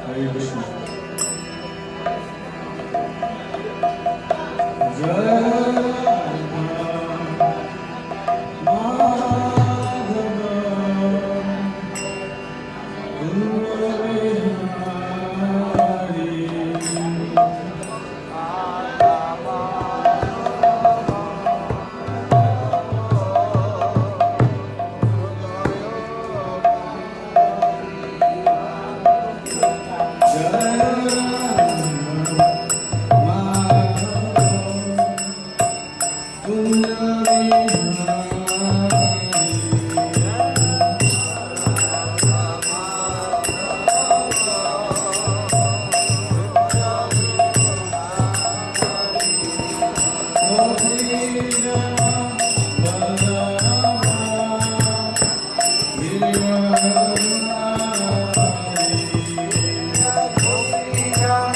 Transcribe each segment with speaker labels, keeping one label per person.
Speaker 1: হরে কৃষ্ণ। জয়
Speaker 2: Govinda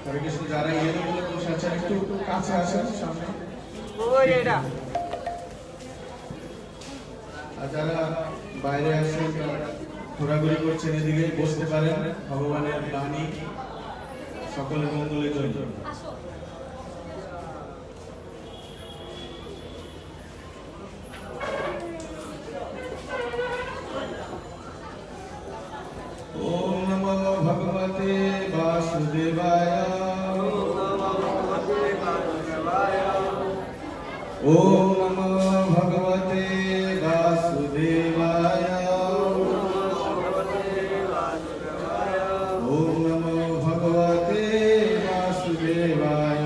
Speaker 1: হরে কৃষ্ণ। যারা yellow বলে বসে আছেন একটু কাছে আসেন সামনে। আর যারা বাইরে আসেন ঘোরাঘুরি করছেন এদিকে বসতে পারেন। ভগবানের বাণী সকলের মঙ্গলের জন্য। ओम नमो भगवते वासुदेवाय। ओम नमो भगवते वासुदेवाय। ओम नमो भगवते वासुदेवाय।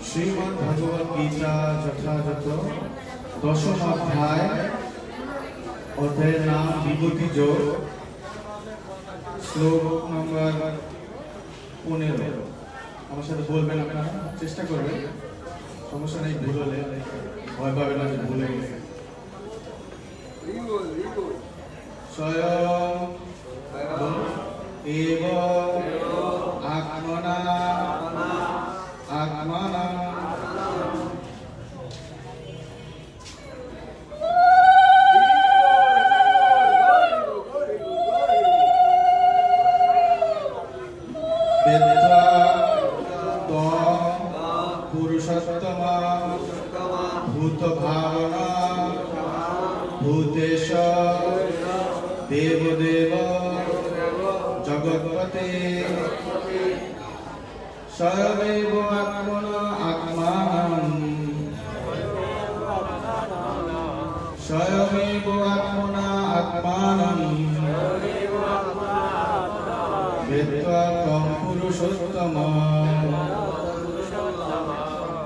Speaker 1: श्रीमद् भगवद गीता যথাযথ দশম অধ্যায়, অধ্যায়ের নাম বিভূতি যোগ, শ্লোক নম্বর 15। আমার সাথে বলবেন, আপনারা চেষ্টা করবেন, সমস্যা নেই, ভুল হলে ভয় পাবেন না যে ভুলে গেছে। স্বয়ং এব আত্মনা আত্মনা पुरुषोत्तम भूत भावना भूतेश देवदेव जगत्पते स्वयमेव आत्मना आत्मानं स्वयमेव आत्मना आत्मानं वेत्वा तं पुरुषोत्तमम्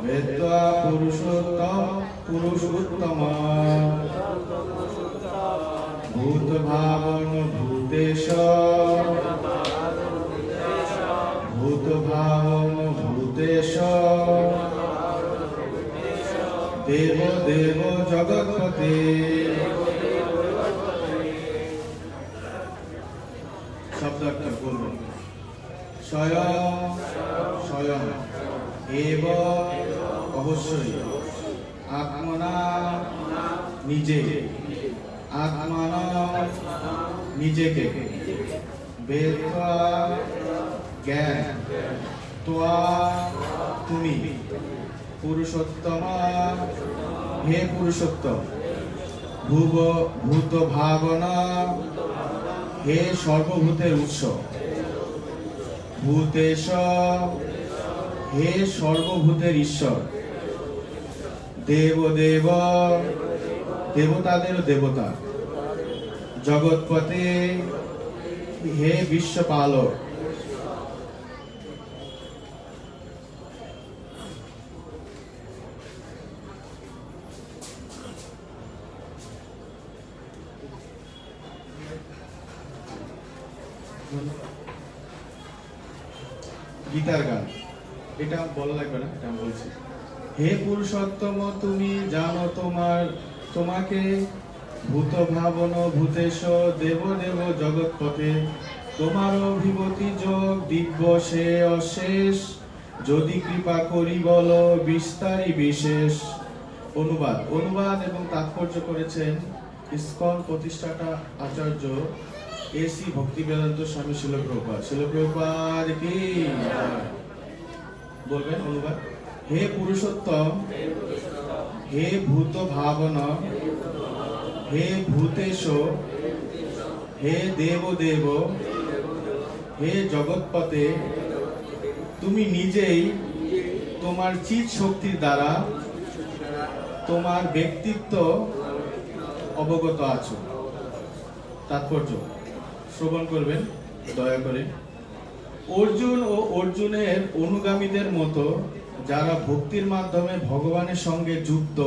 Speaker 1: वेत्वा पुरुषोत्तम भूत भावन भूतेश भूत भावन भूतेश देव देव जगत्पते। शब्द बोलबो स्वयं स्वयं एव অবশ্যই আত্মনা নিজে আত্মানা নিজেকে বেত্বা জ্ঞান ত্বা তুমি পুরুষোত্তম হে পুরুষোত্তম ভূত ভাবনা হে সর্বভূতের উৎস ভূতেশ হে সর্বভূতের ঈশ্বর দেবদেব দেবতাদের দেবতা জগৎপতে হে বিশ্বপালক। গীতার গান, এটা বলা লাগবে না, এটা বলছি। হে পুরুষোত্তম তুমি জানো তোমাকে ভূত ভাবন ভূতেশ দেব দেব জগৎপতে তোমার অভিমতি যোগ দিব্য সে অশেষ যদি কৃপা করি বল বিস্তারি বিশেষ। অনুবাদ এবং তাৎপর্য করেছেন ইসকন প্রতিষ্ঠাতা আচার্য এসি ভক্তিবেদান্ত স্বামী শিল প্রভুপাদ কি। বলবেন অনুবাদ। হে পুরুষোত্তম হে ভূত ভাবনা হে ভূতেশ হে দেবদেব হে জগৎপতে তুমি নিজেই তোমার চিৎ শক্তির দ্বারা তোমার ব্যক্তিত্ব অবগত আছো। তাৎপর্য শ্রবণ করবেন দয়া করে। অর্জুন ও অর্জুনের অনুগামীদের মতো যারা ভক্তির মাধ্যমে ভগবানের সঙ্গে যুক্ত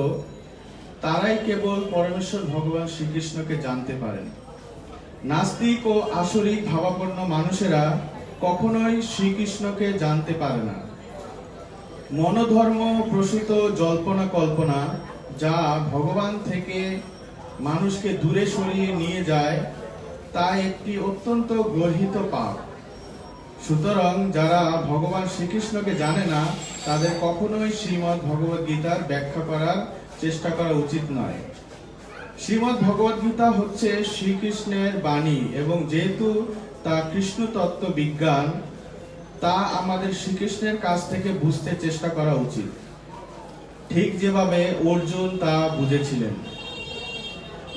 Speaker 1: তারাই কেবল পরমেশ্বর ভগবান শ্রীকৃষ্ণকে জানতে পারেন। নাস্তিক ও আসরিক ভাবাপন্ন মানুষেরা কখনোই শ্রীকৃষ্ণকে জানতে পারে না। মনোধর্ম প্রসূত জল্পনা কল্পনা যা ভগবান থেকে মানুষকে দূরে সরিয়ে নিয়ে যায় তা একটি অত্যন্ত গর্হিত পাপ। সুতরাং যারা ভগবান শ্রীকৃষ্ণকে জানে না তাদের কখনোই শ্রীমদ্ ভগবদ গীতার ব্যাখ্যা করার চেষ্টা করা উচিত নয়। শ্রীমদ্ ভগবদ গীতা হচ্ছে শ্রীকৃষ্ণের বাণী এবং যেহেতু তা কৃষ্ণ তত্ত্ব বিজ্ঞান, তা আমাদের শ্রীকৃষ্ণের কাছ থেকে বুঝতে চেষ্টা করা উচিত, ঠিক যেভাবে অর্জুন তা বুঝেছিলেন।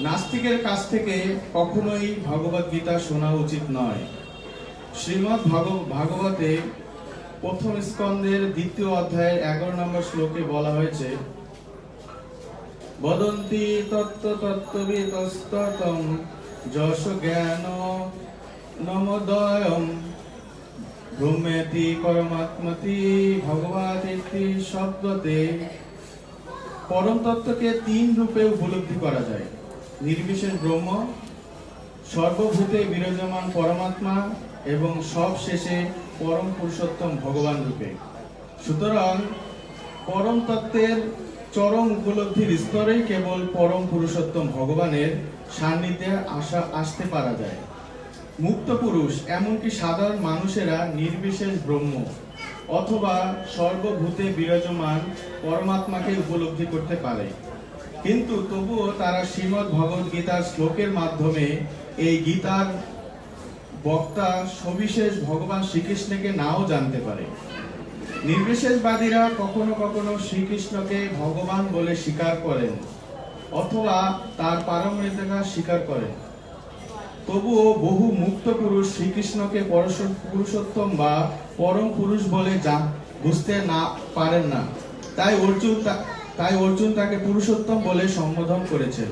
Speaker 1: নাস্তিকের কাছ থেকে কখনোই ভগবদ গীতা শোনা উচিত নয়। শ্রীমদ্ ভাগবতে প্রথম স্কন্ধের 2য় অধ্যায়ের 11 নম্বর শ্লোকে বলা হয়েছে, বদন্তি তত্ত্ববিদস্ততং যশ জ্ঞান নমোদয়ম ব্রহ্মেতি পরমাত্মতি ভগবতীতি শব্দতে। পরম তত্ত্বকে 3 রূপে উপলব্ধি করা যায়: নির্বিশেষ ব্রহ্ম, সর্বভূতে বিরাজমান পরমাত্মা এবং সবশেষে পরম পুরুষোত্তম ভগবান রূপে। সুতরাং পরম তত্ত্বের চরম উপলব্ধির স্তরেই কেবল পরম পুরুষোত্তম ভগবানের সান্নিধ্যে আসতে পারা যায়। মুক্ত পুরুষ, এমনকি সাধারণ মানুষেরা নির্বিশেষ ব্রহ্ম অথবা সর্বভূতে বিরাজমান পরমাত্মাকে উপলব্ধি করতে পারে, কিন্তু তবুও তারা শ্রীমদ্ ভগবদ গীতার শ্লোকের মাধ্যমে এই গীতার বক্তা সবিশেষ ভগবান শ্রীকৃষ্ণকে নাও জানতে পারে। নির্বিশেষবাদীরা কখনো কখনো শ্রীকৃষ্ণকে ভগবান বলে স্বীকার করেন অথবা তার পারমিতা স্বীকার করেন, তবুও বহু মুক্ত পুরুষ শ্রীকৃষ্ণকে পুরুষোত্তম বা পরম পুরুষ বলে বুঝতে না পারেন না। তাই অর্জুন তাকে পুরুষোত্তম বলে সম্বোধন করেছেন।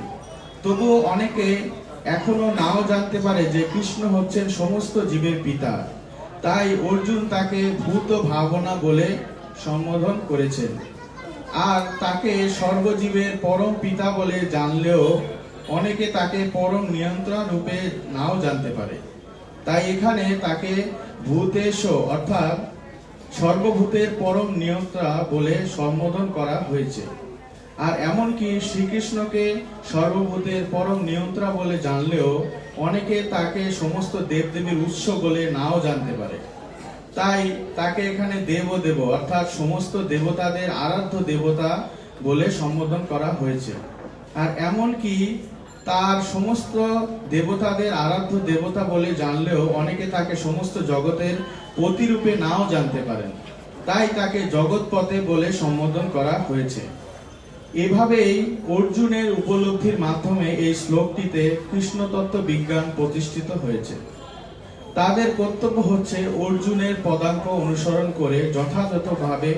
Speaker 1: তবুও অনেকে এখনো নাও জানতে পারে যে কৃষ্ণ হচ্ছেন সমস্ত জীবের পিতা, তাই অর্জুন তাকে ভূত ভাবনা বলে সম্বোধন করেছেন। আর তাকে সর্বজীবের পরম পিতা বলে জানলেও অনেকে তাকে পরম নিয়ন্ত্রণ রূপে নাও জানতে পারে। তাই এখানে তাকে ভূতেশ অর্থাৎ সর্বভূতের পরম নিয়ন্ত্রা বলে সম্বোধন করা হয়েছে। আর এমনকি শ্রীকৃষ্ণকে সর্বভূতের পরম নিয়ন্ত্রা বলে জানলেও অনেকে তাকে সমস্ত দেবদেবীর উৎস বলে নাও জানতে পারে। তাই তাকে এখানে দেব অর্থাৎ সমস্ত দেবতাদের আরাধ্য দেবতা বলে সম্বোধন করা হয়েছে। আর এমনকি তার সমস্ত দেবতাদের আরাধ্য দেবতা বলে জানলেও অনেকে তাকে সমস্ত জগতের প্রতিরূপে নাও জানতে পারেন, তাই তাকে জগৎপতে বলে সম্বোধন করা হয়েছে। এভাবেই অর্জুনের উপলব্ধির মাধ্যমে এই শ্লোকটিতে কৃষ্ণতত্ত্ব বিজ্ঞান প্রতিষ্ঠিত হয়েছে। তাদের কর্তব্য হচ্ছে অর্জুনের পদাঙ্ক অনুসরণ করে যথাযথভাবে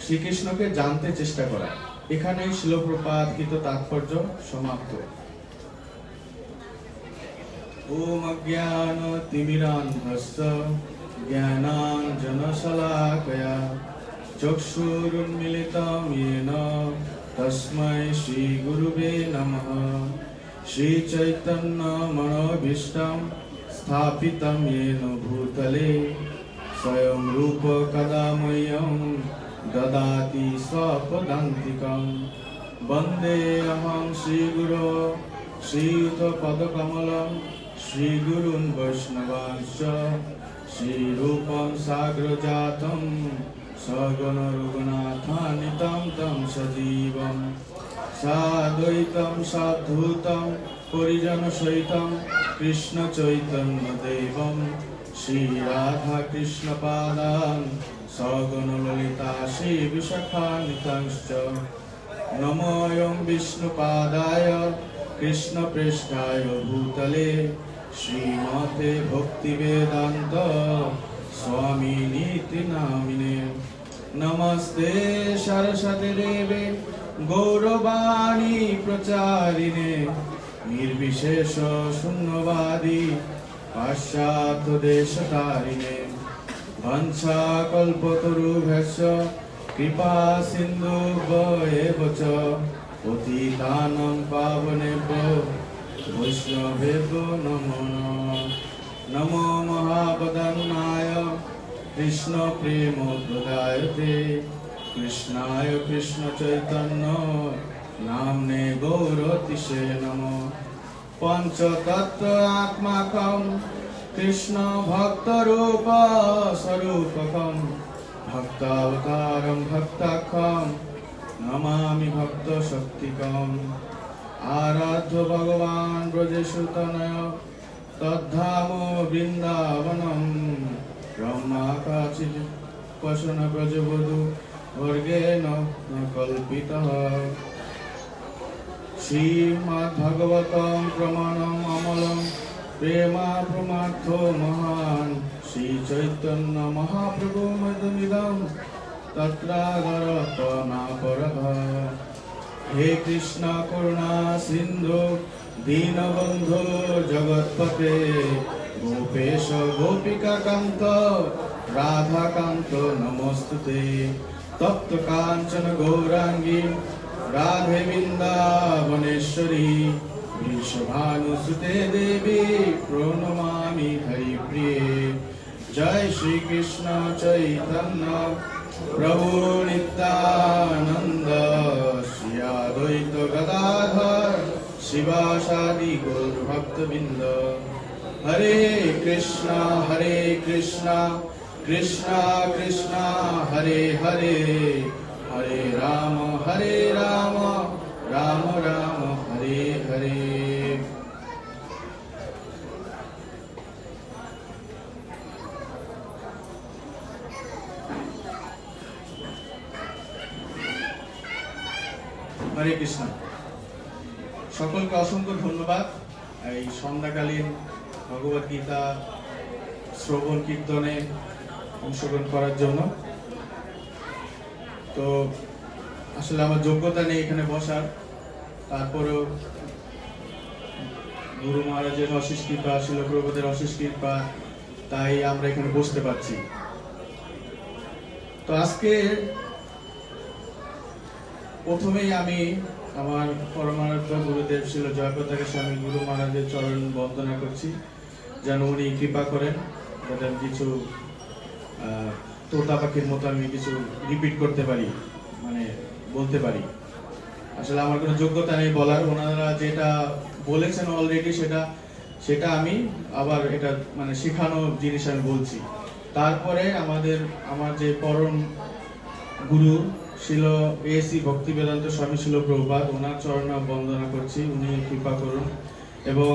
Speaker 1: শ্রীকৃষ্ণকে জানতে চেষ্টা করা। এখানেই শিলপ্রপাতকৃত তাৎপর্য সমাপ্ত। ওম অজ্ঞানতিমিরান্ধস্য জ্ঞানাঞ্জনশলাকয়া চক্ষুরুন্মিলিतं येन তস্मै শ্রীগুরুবে নমঃ। শ্রীচৈতন্যমনোভীষ্টং স্থাপিतं येन ভূতলে স্বয়ং রূপ কদা মह्यं দদাতি স্বপদান্তিকং। বন্দেऽহং শ্রীগুরো শ্রীযুতপদকমलं শ্রীগুরুन् বৈষ্ণবাंश्च শ্রীরূপं সাগ্রজাतं সগণ রঘুনাথানিतं तं সজীবं সাদ্বৈतं সাধূतं পরিজনসহিतं কৃষ্ণ চৈতন্য দেবম শ্রীরাধা কৃষ্ণ পাদান সগণ ললিতা শ্রী বিশাখানিতাংশ্চ। নমোऽয়ং বিষ্ণুপাদায় কৃষ্ণ পৃষ্ঠায় ভূতলে শ্রীমতে ভক্তিবেদান্ত স্বামিনীতি নামিনে। নমস্তে সরস্বতী দেবে গৌরবাণী প্রচারিণে নির্বিশেষ শূন্যবাদী পাশ্চাত্য দেশতারিণে। বঞ্ছাকল্পতরুভ্যশ্চ কৃপা সিন্ধুভ্যেব চ পতিতানাং পাবনেভ্যো বৈষ্ণবেভ্যো নমো নমঃ। নমো মহাবদন্নায় কৃষ্ণ প্রেমপ্রদায়তে কৃষ্ণায় কৃষ্ণ চৈতন্য नाम्ने गौरतिशे नमो पंचतत्व आत्माकं कृष्ण भक्तरूप स्वरूपकं भक्तावतारं भक्ताख्यं नमामि भक्तशक्तिकम् आराध्य भगवान् ब्रजेशुतनय तद्धाम वृन्दावनं ब्रह्माकाशिपशन ब्रजवधू वर्गेण न कल्पितः श्रीमद्भागवतं प्रमाणम् अमलं प्रेमा प्रमार्थो महान् श्रीचैतन्य महाप्रभु मदमिदं तत्रागरत नापरः हे कृष्ण करुणा सिंधु दीनबंधु जगत्पते गोपेश गोपिका कांत राधा कांत नमोस्तुते तप्त कांचन गौरांगी राधे वृंदावनेश्वरी वृषभानुसुते देवी प्रणमामि हरिप्रिये जय श्री कृष्ण चैतन्य प्रभु नित्यानंद श्री अद्वैत गदाधर शिवासादि गौर भक्तबिंद हरे कृष्णा कृष्णा कृष्णा हरे हरे हरे राम राम राम हरे हरे। हरे कृष्ण सकलके असंख्य धन्यवाद এই সন্ধ্যাকালীন ভগবত গীতা শ্রবণ কীর্তনে অংশগ্রহণ করার জন্য। তো আসলে আমার যোগ্যতা নেই এখানে বসার, তারপরেও গুরু মহারাজের অশেষ কৃপা, শিল প্রভুপাদের অশেষ কৃপা, তাই আমরা এখানে বসতে পারছি। তো আজকে প্রথমেই আমি আমার পরমারাধ্য গুরুদেব ছিল জয়প্রতাপের স্বামী গুরু মহারাজের চরণ বন্দনা করছি, যেন উনি কৃপা করেন যাতে আমি কিছু তোতা পাখির মতো আমি কিছু রিপিট করতে পারি, মানে বলতে পারি। আসলে আমার কোনো যোগ্যতা নেই বলার, ওনারা যেটা বলেছেন অলরেডি সেটা আমি আবার এটা মানে শেখানো জিনিস আমি বলছি। তারপরে আমার যে পরম গুরু শিল এসি ভক্তি বেদান্ত স্বামী শিল প্রভুপাদ, ওনার চরণ বন্দনা করছি, উনি কৃপা করুন। এবং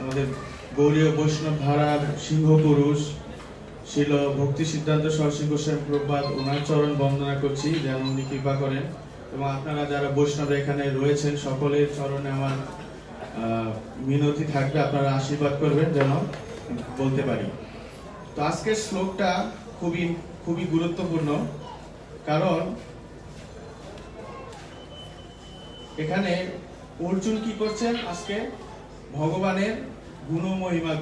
Speaker 1: আমাদের গৌরীয় বৈষ্ণব ধারার সিংহ পুরুষ শিল ভক্তি সিদ্ধান্ত সরসিংহ গোস্বামী প্রভুপাদ, ওনার চরণ বন্দনা করছি, যেন উনি কৃপা করেন। এবং আপনারা যারা বৈষ্ণব এখানে রয়েছেন সকলের চরণে আমার মিনতি থাকবে, আপনারা আশীর্বাদ করবেন যেন বলতে পারি। তো আজকের শ্লোকটা খুবই গুরুত্বপূর্ণ, কারণ এখানে অর্জুন কি করছেন, আজকে ভগবানের গুণ মহিমা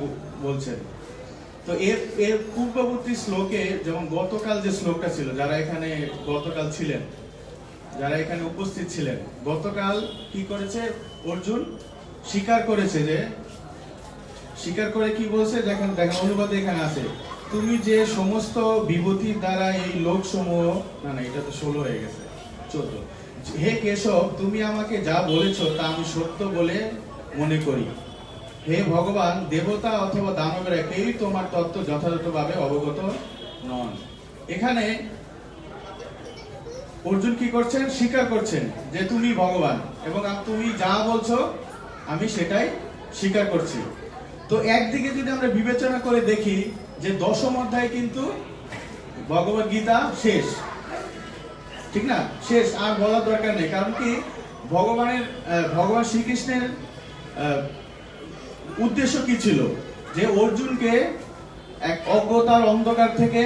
Speaker 1: বলছেন। তো এর পূর্ববর্তী শ্লোকে, যেমন গতকাল যে শ্লোকটা ছিল, যারা এখানে গতকাল ছিলেন, যারা এখানে উপস্থিত ছিলেন, গতকাল কি করেছে অর্জুন, স্বীকার করেছে, যে স্বীকার করে কি বলছে, দেখেন অনুবাদে এখানে আছে, তুমি যে সমস্ত বিভূতির দ্বারা এই লোক সমূহ, না এটা তো 16 হয়ে গেছে, 14, হে কেশব তুমি আমাকে যা বলেছো তা আমি সত্য বলে মনে করি। হে ভগবান, দেবতা অথবা দানবেরা কেউই তোমার তত্ত্ব যথাযথভাবে অবগত নন। এখানে অর্জুন কি করছেন, স্বীকার করছেন যে তুমি ভগবান, এবং তুমি যা বলছো আমি সেটাই স্বীকার করছি। তো একদিকে যদি আমরা বিবেচনা করে দেখি যে 10ম অধ্যায় কিন্তু ভগবত গীতা শেষ, ঠিক না, শেষ, আর বলার দরকার নেই। কারণ কি, ভগবান শ্রীকৃষ্ণের উদ্দেশ্য কি ছিল, যে অর্জুনকে এক অজ্ঞতার অন্ধকার থেকে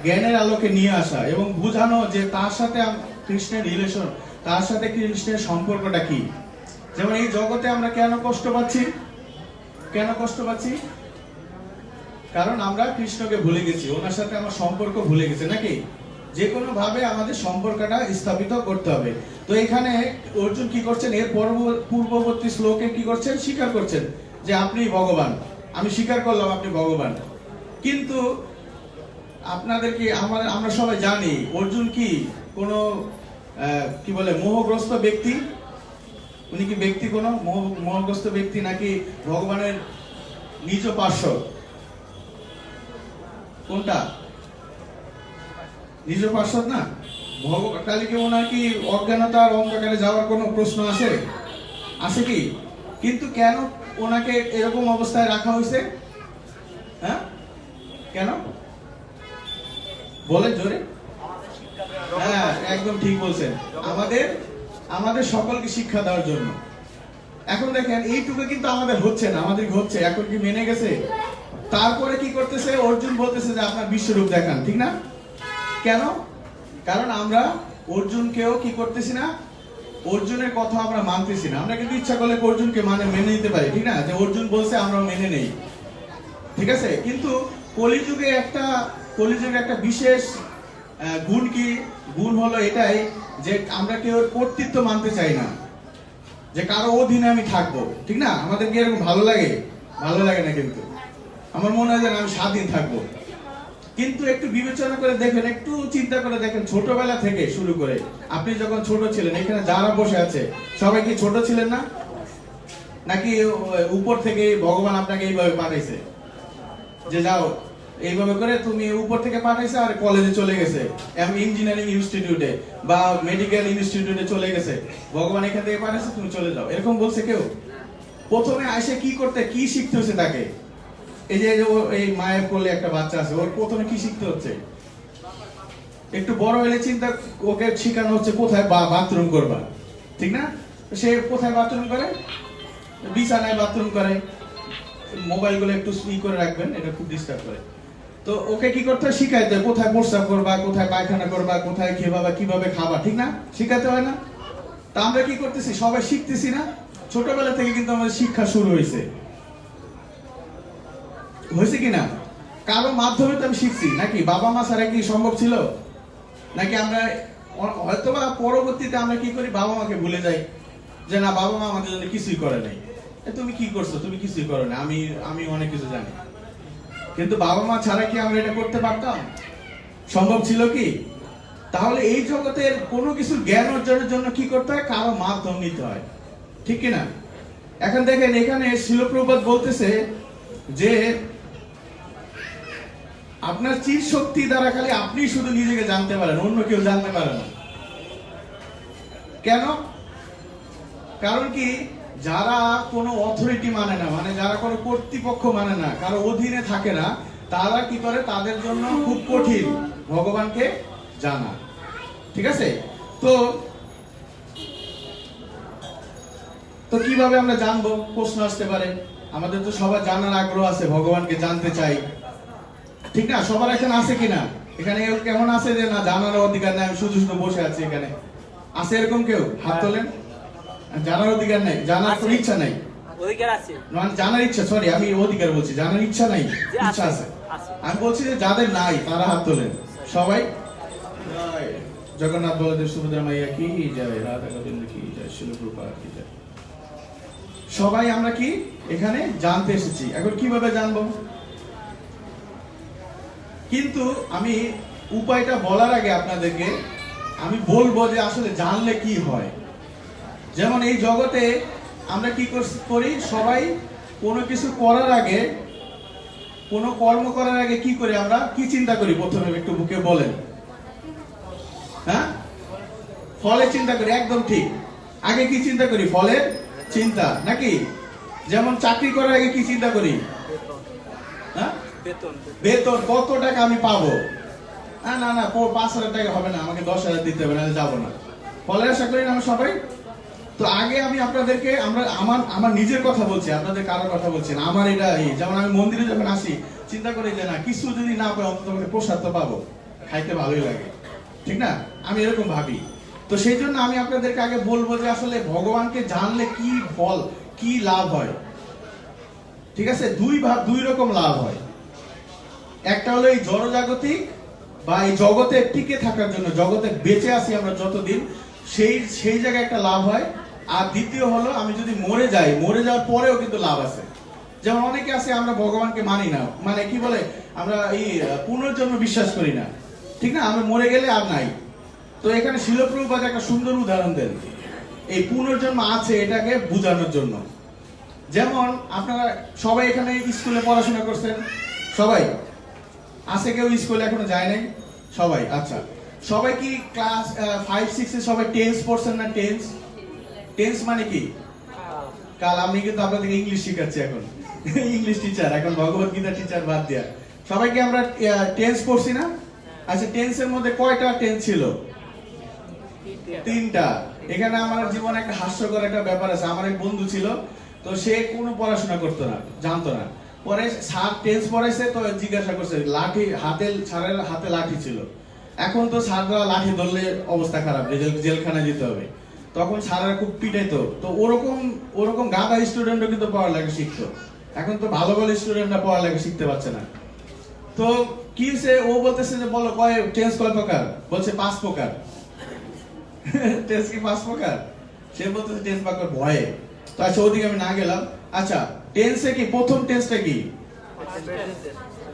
Speaker 1: জ্ঞানের আলোকে নিয়ে আসা এবং বুঝানো যে তার সাথে কৃষ্ণের রিলেশন, তার সাথে কৃষ্ণের সম্পর্কটা কি। যেমন এই জগতে আমরা কেন কষ্ট পাচ্ছি, কারণ আমরা কৃষ্ণকে ভুলে গেছি, ওনার সাথে আমার সম্পর্ক ভুলে গেছি, নাকি? যে কোনো ভাবে আমাদের সম্পর্কটা স্থাপিত করতে হবে। তো এখানে অর্জুন কি করছেন, এর পূর্ববর্তী শ্লোকে কি করছেন, স্বীকার করছেন যে আপনি ভগবান, আমি স্বীকার করলাম আপনি ভগবান। কিন্তু আপনাদেরকে আমরা সবাই জানি অর্জুন কি কোনো কি বলে মোহগ্রস্ত ব্যক্তি? উনি কি ব্যক্তি কোনো মোহগ্রস্ত ব্যক্তি নাকি ভগবানের নিজ পার্শ্বদ? কোনটা? নিজ পার্শ্বদ না? তাহলে কি ওনার কি অজ্ঞানতা আর অন্ধকারে যাওয়ার কোনো প্রশ্ন আছে? আছে কি? কিন্তু কেন ওনাকে এরকম অবস্থায় রাখা হয়েছে? হ্যাঁ, কেন বলে জোরে? হ্যাঁ, একদম ঠিক বলছেন। আমাদের সকলকে শিক্ষা দেওয়ার জন্য। এখন দেখেন এইটুকু কিন্তু আমাদের হচ্ছে না, আমাদের হচ্ছে। এখন কি মেনে গেছে? তারপরে কি করতেছে? অর্জুন বলতেছে যে আপনার বিশ্বরূপ দেখান, ঠিক না? কেন? কারণ আমরা অর্জুনকেও কি করতেছি না, অর্জুনের কথা আমরা মানতেছি না। আমরা কিন্তু ইচ্ছা করলে অর্জুনকে মেনে নিতে পারি, ঠিক না? যে অর্জুন বলছে আমরা মেনে নেই, ঠিক আছে? কিন্তু কলিযুগে একটা বিশেষ গুণ কি? গুণ হলো এটাই যে আমরা কেউ কর্তৃত্ব মানতে চাই না, যে কারো অধীনে আমি থাকবো, ঠিক না? আমাদের কি এরকম ভালো লাগে? ভালো লাগে না। কিন্তু আমার মনে হয় যে আমি স্বাধীন থাকবো। কিন্তু একটু বিবেচনা করে দেখেন, একটু চিন্তা করে দেখেন, ছোটবেলা থেকে শুরু করে আপনি যখন ছোট ছিলেন, এখানে যারা বসে আছে সবাই কি ছোট ছিলেন না? নাকি উপর থেকে ভগবান আপনাকে এইভাবে পাঠাইছে যে যাও এইভাবে করে তুমি উপর থেকে পাঠাইছে আর কলেজে চলে গেছে, ইঞ্জিনিয়ারিং ইনস্টিটিউটে বা মেডিকেল ইনস্টিটিউটে চলে গেছে, ভগবান এখান থেকে পাঠাইছে তুমি চলে যাও, এরকম বলছে কেউ? প্রথমে আসে কি করতে, কি শিখতে হচ্ছে তাকে? এই যে এই মায়ের কোলে একটা বাচ্চা আছে, ওর প্রথমে কি শিখতে হচ্ছে? একটু বড় হলে চিন্তা ওকে শেখানো হচ্ছে কোথায় বাথরুম করবা, ঠিক না? সে কোথায় বাথরুম করে? বিছানায় বাথরুম করে। মোবাইল গুলো একটু ই করে রাখবেন, এটা খুব ডিস্টার্ব করে। তো ওকে কি করতে হয়? শিখাইতে হয় কোথায় প্রস্রাব করবা, কোথায় পায়খানা করবা, কোথায় খেবা, কিভাবে খাবা, ঠিক না? শিখাতে হয় না? তা আমরা কি করতেছি? সবাই শিখতেছি না? ছোটবেলা থেকে কিন্তু আমাদের শিক্ষা শুরু হয়েছে কিনা? কারো মাধ্যমে তো আমি শিখছি নাকি? বাবা মা ছাড়া কি সম্ভব ছিল? নাকি আমরা হয়তোবা পরবর্তীতে আমরা কি করি? বাবা মাকে ভুলে যাই, যে না বাবা মা আমাদের জন্য কিছুই করে নাই, তুমি কি করছো, তুমি কিছুই করো না, আমি অনেক কিছু জানি। কিন্তু বাবা মা ছাড়া কি আমরা এটা করতে পারতাম? সম্ভব ছিল কি? তাহলে এই জগতের কোনো কিছু জ্ঞান অর্জনের জন্য কি করতে হয়? কারো মাধ্যম নিতে হয়, ঠিক কিনা? এখন দেখেন এখানে শিল প্রভুপাদ বলতেছে যে আপনার চির শক্তি দ্বারা খালি আপনি শুধু নিজেকে জানতে পারেন, অন্য কেউ জানতে পারে না। কেন? কারণ কি? যারা কোনো অথরিটি মানে না, মানে যারা কোনো কর্তৃপক্ষ মানে না, কারো অধীনে থাকে না, তারা কি করে? তাদের জন্য খুব কঠিন ভগবানকে জানা, ঠিক আছে? তো কিভাবে আমরা জানবো? প্রশ্ন আসতে পারে। আমাদের তো সবার জানার আগ্রহ আছে, ভগবানকে জানতে চাই, ঠিক না? সবার এখানে আছে কিনা? এখানে কেমন আছে যে না জানার অধিকার নাই, আমি শুধু শুধু বসে আছি এখানে? আছে এরকম কেউ? হাত তোলেন। জানার অধিকার নাই, জানার কোনো ইচ্ছা নাই?
Speaker 2: অধিকার আছে,
Speaker 1: মানে জানার ইচ্ছা, সরি আমি অধিকার বলছি, জানার ইচ্ছা নাই, ইচ্ছা আছে। আমি বলছি যে যাদের নাই তারা হাত তোলেন সবাই। জগন্নাথ বলদেব সুভদ্রা মাইয়া কি যায়, রাধা গোবিন্দ কি যায়, শিল প্রভুপাদ কি যায়। সবাই আমরা কি এখানে জানতে এসেছি। এখন কিভাবে জানবো? কিন্তু আমি উপায়টা বলার আগে আপনাদেরকে আমি বলবো যে আসলে জানলে কি হয়। যেমন এই জগতে আমরা কি করি? সবাই কোনো কিছু করার আগে, কোনো কর্ম করার আগে কি করি? আমরা কি চিন্তা করি? প্রথমে একটু বুকে বলেন। হ্যাঁ, ফলে চিন্তা করি, একদম ঠিক। আগে কি চিন্তা করি? ফলের চিন্তা, নাকি? যেমন চাকরি করার আগে কি চিন্তা করি? হ্যাঁ, বেতন কত টাকা আমি পাবো। না 5,000 টাকা হবে না, আমাকে 10,000 দিতে হবে, না যাবো না। ফলের আশা করি না আমরা সবাই? তো আগে আমি আপনাদেরকে আমার নিজের কথা বলছি, আপনাদের কারোর কথা বলছি না। আমার এটা যেমন আমি মন্দিরে যখন আসি চিন্তা করি যে না কিছু যদি না পাই অন্তত প্রসাদ তো পাবো, খাইতে ভালোই লাগে, ঠিক না? আমি এরকম ভাবি। তো সেই জন্য আমি আপনাদেরকে আগে বলবো যে আসলে ভগবানকে জানলে কি ফল, কি লাভ হয়, ঠিক আছে? দুই রকম লাভ হয়। একটা হলো এই জড়জাগতিক বা এই জগতে টিকে থাকার জন্য, জগতে বেঁচে আছি আমরা যতদিন, সেই জায়গায় একটা লাভ হয়। আর দ্বিতীয় হলো আমি যদি মরে যাই, মরে যাওয়ার পরেও কিন্তু লাভ আছে। যেমন অনেকে আছে আমরা ভগবানকে মানি না, মানে কি বলে আমরা এই পুনর্জন্ম বিশ্বাস করি না, ঠিক না? আমরা মরে গেলে আর নাই, তো এখানে শিল প্রভুপাদ একটা সুন্দর উদাহরণ দেন এই পুনর্জন্ম আছে এটাকে বোঝানোর জন্য। যেমন আপনারা সবাই এখানে স্কুলে পড়াশোনা করছেন, সবাই আছে, কেউ স্কুলে এখনো যায় নাই? সবাই, আচ্ছা। সবাই কি ক্লাস 5-6 এ সবাই টেন্স পড়ছেন না? টেন্স, টেন্স মানে কি? কাল আমি কিন্তু আপনাদেরকে ইংলিশ শিখাচ্ছি এখন, ইংলিশ টিচার এখন, ভগবত গীতা টিচার বাদ দিয়া। সবাইকে আমরা টেন্স পড়ছি না? আচ্ছা, টেন্সের মধ্যে কয়টা টেন্স ছিল? 3টা। এখানে আমার জীবনে একটা হাস্যকর একটা ব্যাপার আছে। আমার এক বন্ধু ছিল, তো সে কোনো পড়াশোনা করতো না, জানতো না। পরে স্যার টেন্স পড়াইছে, তো জিজ্ঞাসা করছে, লাঠি হাতে, স্যারের হাতে লাঠি ছিল। এখন তো স্যাররা লাঠি ধরলে অবস্থা খারাপ, জেলখানায় যেতে হবে। তখন স্যাররা খুব পিটাইতো। তো ওরকম গাধা স্টুডেন্টও কিন্তু পড়ালেখা শিখতো। এখন তো ভালো ভালো স্টুডেন্টরা পড়ালেখা শিখতে পারছে না। তো কি হয়েছে, ও বলতেছে যে বলো টেন্স কয় প্রকার? বলছে 5 প্রকার। টেন্স কি 5 প্রকার? সে বলতেছে টেন্স প্রকার ভয়ে। তো আচ্ছা, ওদিকে আমি না গেলাম। আচ্ছা, টেন্সে কি প্রথম টেন্সটা কি?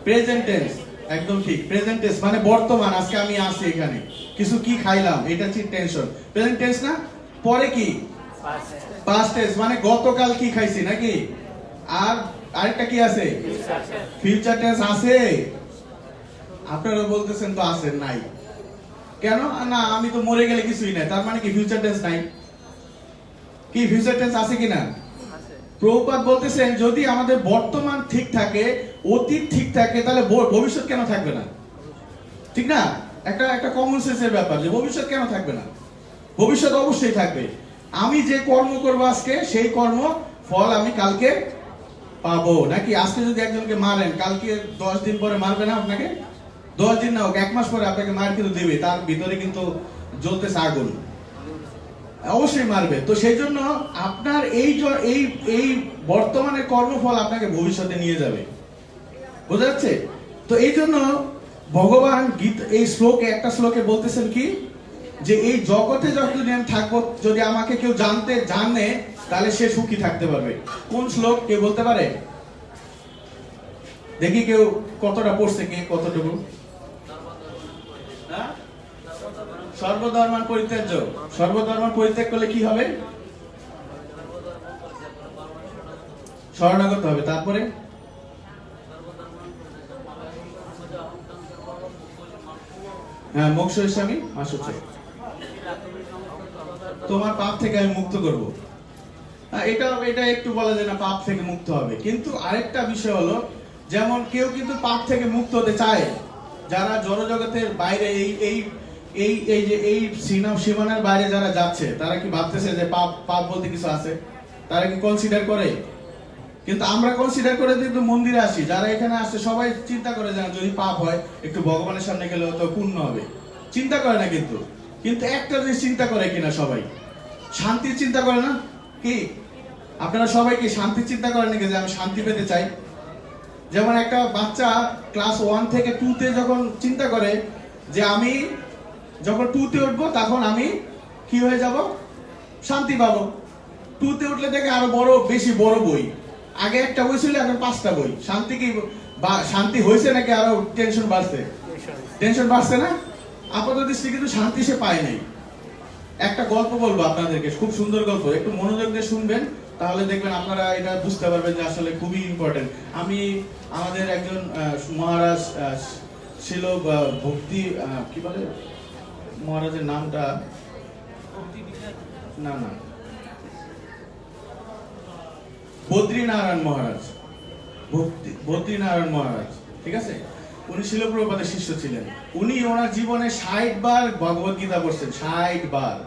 Speaker 1: Present tense. একদম ঠিক, প্রেজেন্ট টেন্স মানে বর্তমান, আজকে আমি আছি এখানে, কিছু কি খাইলাম, এটা হচ্ছে টেনশন, প্রেজেন্ট টেন্স না? পরে কি? পাস্ট টেন্স মানে গতকাল কি খাইছি নাকি? আর আরেকটা কি আছে? ফিউচার টেন্স আছে। আপনারা বলতেছেন তো আছে, নাই কেন? না, আমি তো মরে গেলে কিছুই নাই, তার মানে কি ফিউচার টেন্স নাই? কি ফিউচার টেন্স আছে কিনা? প্রভুপাদ বলতেছেন যদি আমাদের বর্তমান ঠিক থাকে, অতীত ঠিক থাকে, তাহলে ভবিষ্যৎ কেন থাকবে না? ঠিক না? একটা কমন সেন্সের ব্যাপার যে ভবিষ্যৎ কেন থাকবে না? ভবিষ্যৎ অবশ্যই থাকবে। আমি যে কর্ম করব আজকে, সেই কর্ম ফল আমি কালকে পাবো। নাকি আজকে যদি একজনকে মারেন, কালকে 10 দিন পরে মারবে না আপনাকে? 10 দিন না হোক, 1 মাস পরে আপনাকে মার কিন্তু দেবে, তার ভিতরে কিন্তু জ্বলতেছে আগুন, অবশ্যই মারবে। তো সেই জন্য আপনার এই বর্তমানের কর্মফল আপনাকে ভবিষ্যতে নিয়ে যাবে। বোঝা যাচ্ছে? তো এই জন্য ভগবান এই শ্লোকে, একটা শ্লোকে বলতেছেন কি, যে এই জগতে যতদিন আমি থাকবো, যদি আমাকে কেউ জানে, তাহলে সে সুখী থাকতে পারবে। কোন শ্লোক কেউ বলতে পারে? দেখি কেউ কতটা পড়ছে, কে কতটুকু? সর্বধর্মান পরিত্যাজ্য। সর্বধর্মান পরিত্যাগ করলে কি হবে? শরণাগত হবে। তারপরে হ্যাঁ, মোক্ষ ইস্যামি আসছে, তোমার পাপ থেকে আমি মুক্ত করব। এটা একটু বলা যায় না, পাপ থেকে মুক্ত হবে। কিন্তু আরেকটা বিষয় হলো, যেমন কেউ কিন্তু পাপ থেকে মুক্ত হতে চায়, যারা জড়জগতের বাইরে, এই সীমানার বাইরে যারা যাচ্ছে, তারা কি ভাবতেছে যে পাপ বলতে কিছু আছে? তারা কি কনসিডার করে? কিন্তু আমরা কনসিডার করে কিন্তু মন্দিরে আসি, যারা এখানে আসছে সবাই চিন্তা করে যে যদি পাপ হয়, একটু ভগবানের সামনে গেলে তো পুণ্য হবে। চিন্তা করে না কিন্তু একটা জিনিস চিন্তা করে কিনা সবাই? শান্তির চিন্তা করে না কি? আপনারা সবাই কি শান্তির চিন্তা করেন নাকি, যে আমি শান্তি পেতে চাই? যেমন একটা বাচ্চা ক্লাস 1 থেকে 2 তে যখন চিন্তা করে যে আমি যখন 2 তে উঠবো, তখন আমি কি হয়ে যাব? শান্তি পাবো। 2 তে উঠলে দেখে আরো বেশি বড় বই, আগে একটা বই ছিল, এখন 5টা বই। শান্তি হয়েছে নাকি আরো টেনশন বাড়ছে? টেনশন বাড়ছে না? আপাতত দৃষ্টি কিন্তু শান্তি সে পায় নাই। একটা গল্প বলবো আপনাদেরকে, খুব সুন্দর গল্প, একটু মনোযোগ দিয়ে শুনবেন, তাহলে দেখবেন আপনারা এটা বুঝতে পারবেন যে আসলে খুবই ইম্পর্টেন্ট। আমাদের একজন মহারাজ ছিল, ভক্তি, কি বলে মহারাজের নামটা? না, বদ্রীনারায়ণ মহারাজ। বদ্রীনারায়ণ মহারাজ, ঠিক আছে? উনি শিল প্রভুপাদের শিষ্য ছিলেন। উনি ওনার জীবনে 60 বার ভগবত গীতা পড়ছেন। 60 বার।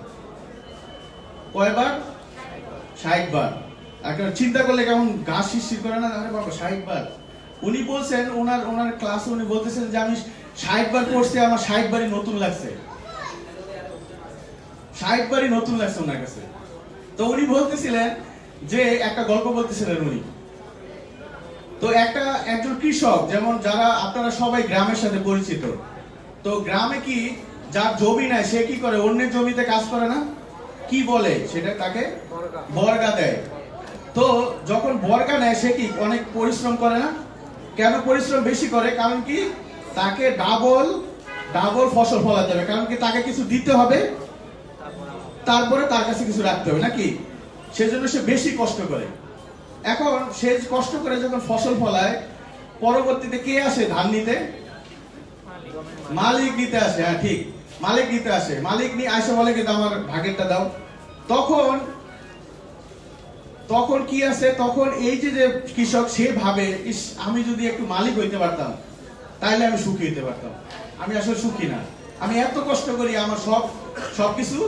Speaker 1: কয়বার? 60 বার। এখন চিন্তা করলে কেমন গা শিরশির করে না? আরে বাবা, 60 বার। উনি বলছেন, ওনার ক্লাসে উনি বলতেছেন যে আমি 60 বার পড়ছি, আমার 60 বারই নতুন লাগছে। 60 বারই নতুন লাগছে ওনার কাছে। তো উনি বলতেছিলেন যে, একটা গল্প বলতেছিলেন উনি। তো একজন কৃষক, যেমন যারা আপনারা সবাই গ্রামের সাথে পরিচিত, তো গ্রামে কি যার জমি নাই, সে কি করে? অন্যের জমিতে কাজ করে না? কি বলে সেটা? তাকে বর্গা দেয়। তো যখন বর্গা নেয়, সে কি অনেক পরিশ্রম করে না? কেন পরিশ্রম বেশি করে? কারণ কি, তাকে ডাবল ডাবল ফসল ফলাতে হবে, কারণ কি তাকে কিছু দিতে হবে, তারপরে তার কাছে কিছু রাখতে হবে নাকি, সেজন্য সে বেশি কষ্ট করে। এখন সে কষ্ট করে যখন ফসল ফলায়, পরবর্তীতে কে আসে ধান নিতে? মালিক নিতে আসে। হ্যাঁ ঠিক, মালিক নিতে আসে। মালিক নিয়ে আসে, বলে কিন্তু আমার ভাগেরটা দাও। তখন তখন কি আছে, তখন এই যে যে কৃষক সে ভাবে, ইস আমি যদি একটু মালিক হইতে পারতাম তাহলে আমি সুখী হইতে পারতাম। আমি আসলে সুখী না, আমি এত কষ্ট করি, আমার সবকিছু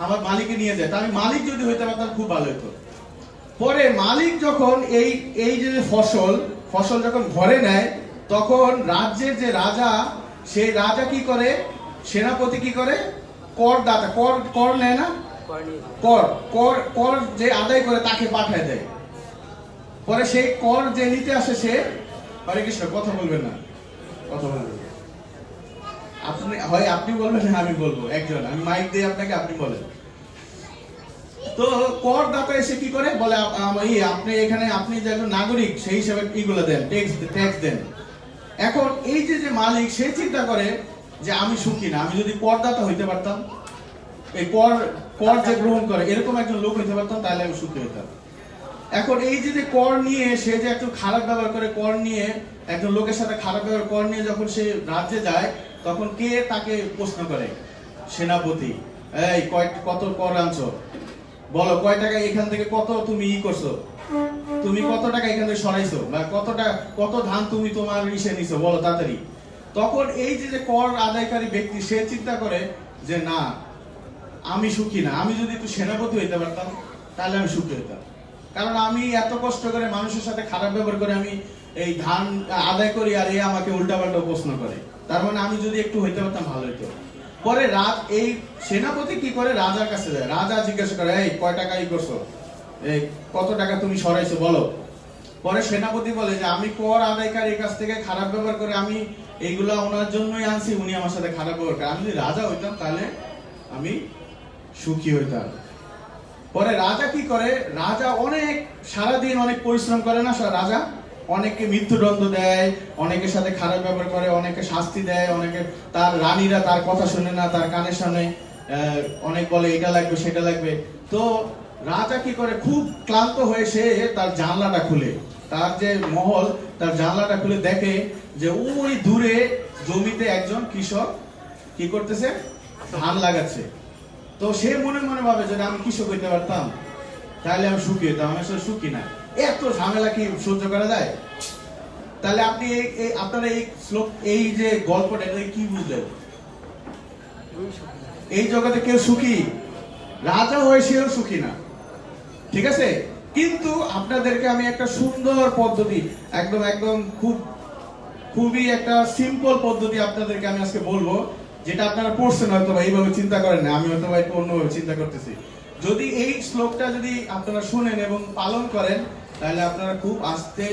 Speaker 1: আমার মালিকে নিয়ে যায়, তা আমি মালিক যদি হইতে পারতাম খুব ভালো হতো। পরে মালিক যখন এই যে ফসল যখন ঘরে নেয়, তখন রাজ্যের যে রাজা, সেই রাজা কি করে, সেনাপতি কি করে, করদাতা কর নেয় না, কর যে আদায় করে তাকে পাঠায় দেয়। পরে সেই কর যে নিতে আসে সে, হরে কৃষ্ণ, কথা বলবেন না, কথা বলবেন আপনি, হয় আপনি বলবেন না আমি বলবো, একজন আমি মাইক দিয়ে আপনাকে, আপনি বলেন। তো করদাতা এসে কি করে, বলে আপনি এখানে, আপনি যে একজন নাগরিক সেই হিসাবে এইগুলো দেন, ট্যাক্স দেন। এখন এই যে যে মালিক, সে চিন্তা করে যে আমি সুখী না, আমি যদি করদাতা হইতে পারতাম, এই কর যে গ্রহণ করে এরকম একজন লোক হইতে পারতাম, তাহলে আমি সুখী হইতাম। এখন এই যে কর নিয়ে সে যে একটু খারাপ ব্যবহার করে, কর নিয়ে একজন লোকের সাথে খারাপ ব্যবহার, কর নিয়ে যখন সে রাজ্যে যায়, তখন কে তাকে প্রশ্ন করে? সেনাপতি, এই কত কর আনছো, বলো কয় টাকা এখান থেকে, কত তুমি করছো, তুমি কত টাকা এখান থেকে সরাইছো, বা কত ধান তুমি তোমার ইসে নিছো, বলো তাড়াতাড়ি। তখন এই যে কর আদায়কারী ব্যক্তি, সে চিন্তা করে যে না, আমি সুখী না, আমি যদি একটু সেনাপতি হইতে পারতাম তাহলে আমি সুখী হইতাম। কারণ আমি এত কষ্ট করে মানুষের সাথে খারাপ ব্যবহার করে আমি এই ধান আদায় করি, আর এ আমাকে উল্টাপাল্টা প্রশ্ন করে, তার মানে আমি যদি একটু হইতে পারতাম ভালো হইতো। পরে এই সেনাপতি কি করে, রাজার কাছে যায়। রাজা জিজ্ঞাসা করে, এই কয় টাকা করছো, এই কত টাকা তুমি সরাইছো, বলো। পরে সেনাপতি বলে যে আমি কর আদায়কারীর কাছ থেকে খারাপ ব্যবহার করে, আমি এইগুলা ওনার জন্যই আনছি, উনি আমার সাথে খারাপ ব্যবহার করে, আমি যদি রাজা হইতাম তাহলে আমি সুখী হইতাম। পরে রাজা কি করে, রাজা অনেক সারাদিন অনেক পরিশ্রম করে না, রাজা অনেককে মৃত্যুদণ্ড দেয়, অনেকের সাথে খারাপ ব্যবহার করে, অনেকে শাস্তি দেয়, অনেকে তার রানীরা তার কথা শুনে না, তার কানের সামনে অনেক বলে এটা লাগবে সেটা লাগবে। তো রাজা কি করে, খুব ক্লান্ত হয়ে সে তার জানলাটা খুলে, তার যে মহল, তার জানলাটা খুলে দেখে যে ওই দূরে জমিতে একজন কৃষক কি করতেছে, ধান লাগাচ্ছে। তো সে মনে মনে ভাবে যে আমি কৃষক হইতে পারতাম তাহলে আমি সুখী হইতাম, আমি আসলে সুখী না, এত ঝামেলা কি সহ্য করা যায়? তাহলে আপনি আপনারা এই শ্লোক, এই যে গল্পটা কি বুঝলেন? এই জগতে কেউ সুখী, রাজা হয়ে সেও সুখী না, ঠিক আছে? কিন্তু আপনাদেরকে আমি একটা সুন্দর পদ্ধতি, একদম খুবই একটা সিম্পল পদ্ধতি আপনাদেরকে আমি আজকে বলবো, যেটা আপনারা পড়ছেন হয়তো বা এইভাবে চিন্তা করেন না, আমি হয়তো বা একটু অন্যভাবে চিন্তা করতেছি। যদি এই শ্লোকটা যদি আপনারা শুনেন এবং পালন করেন, তাহলে আপনারা খুব আস্তে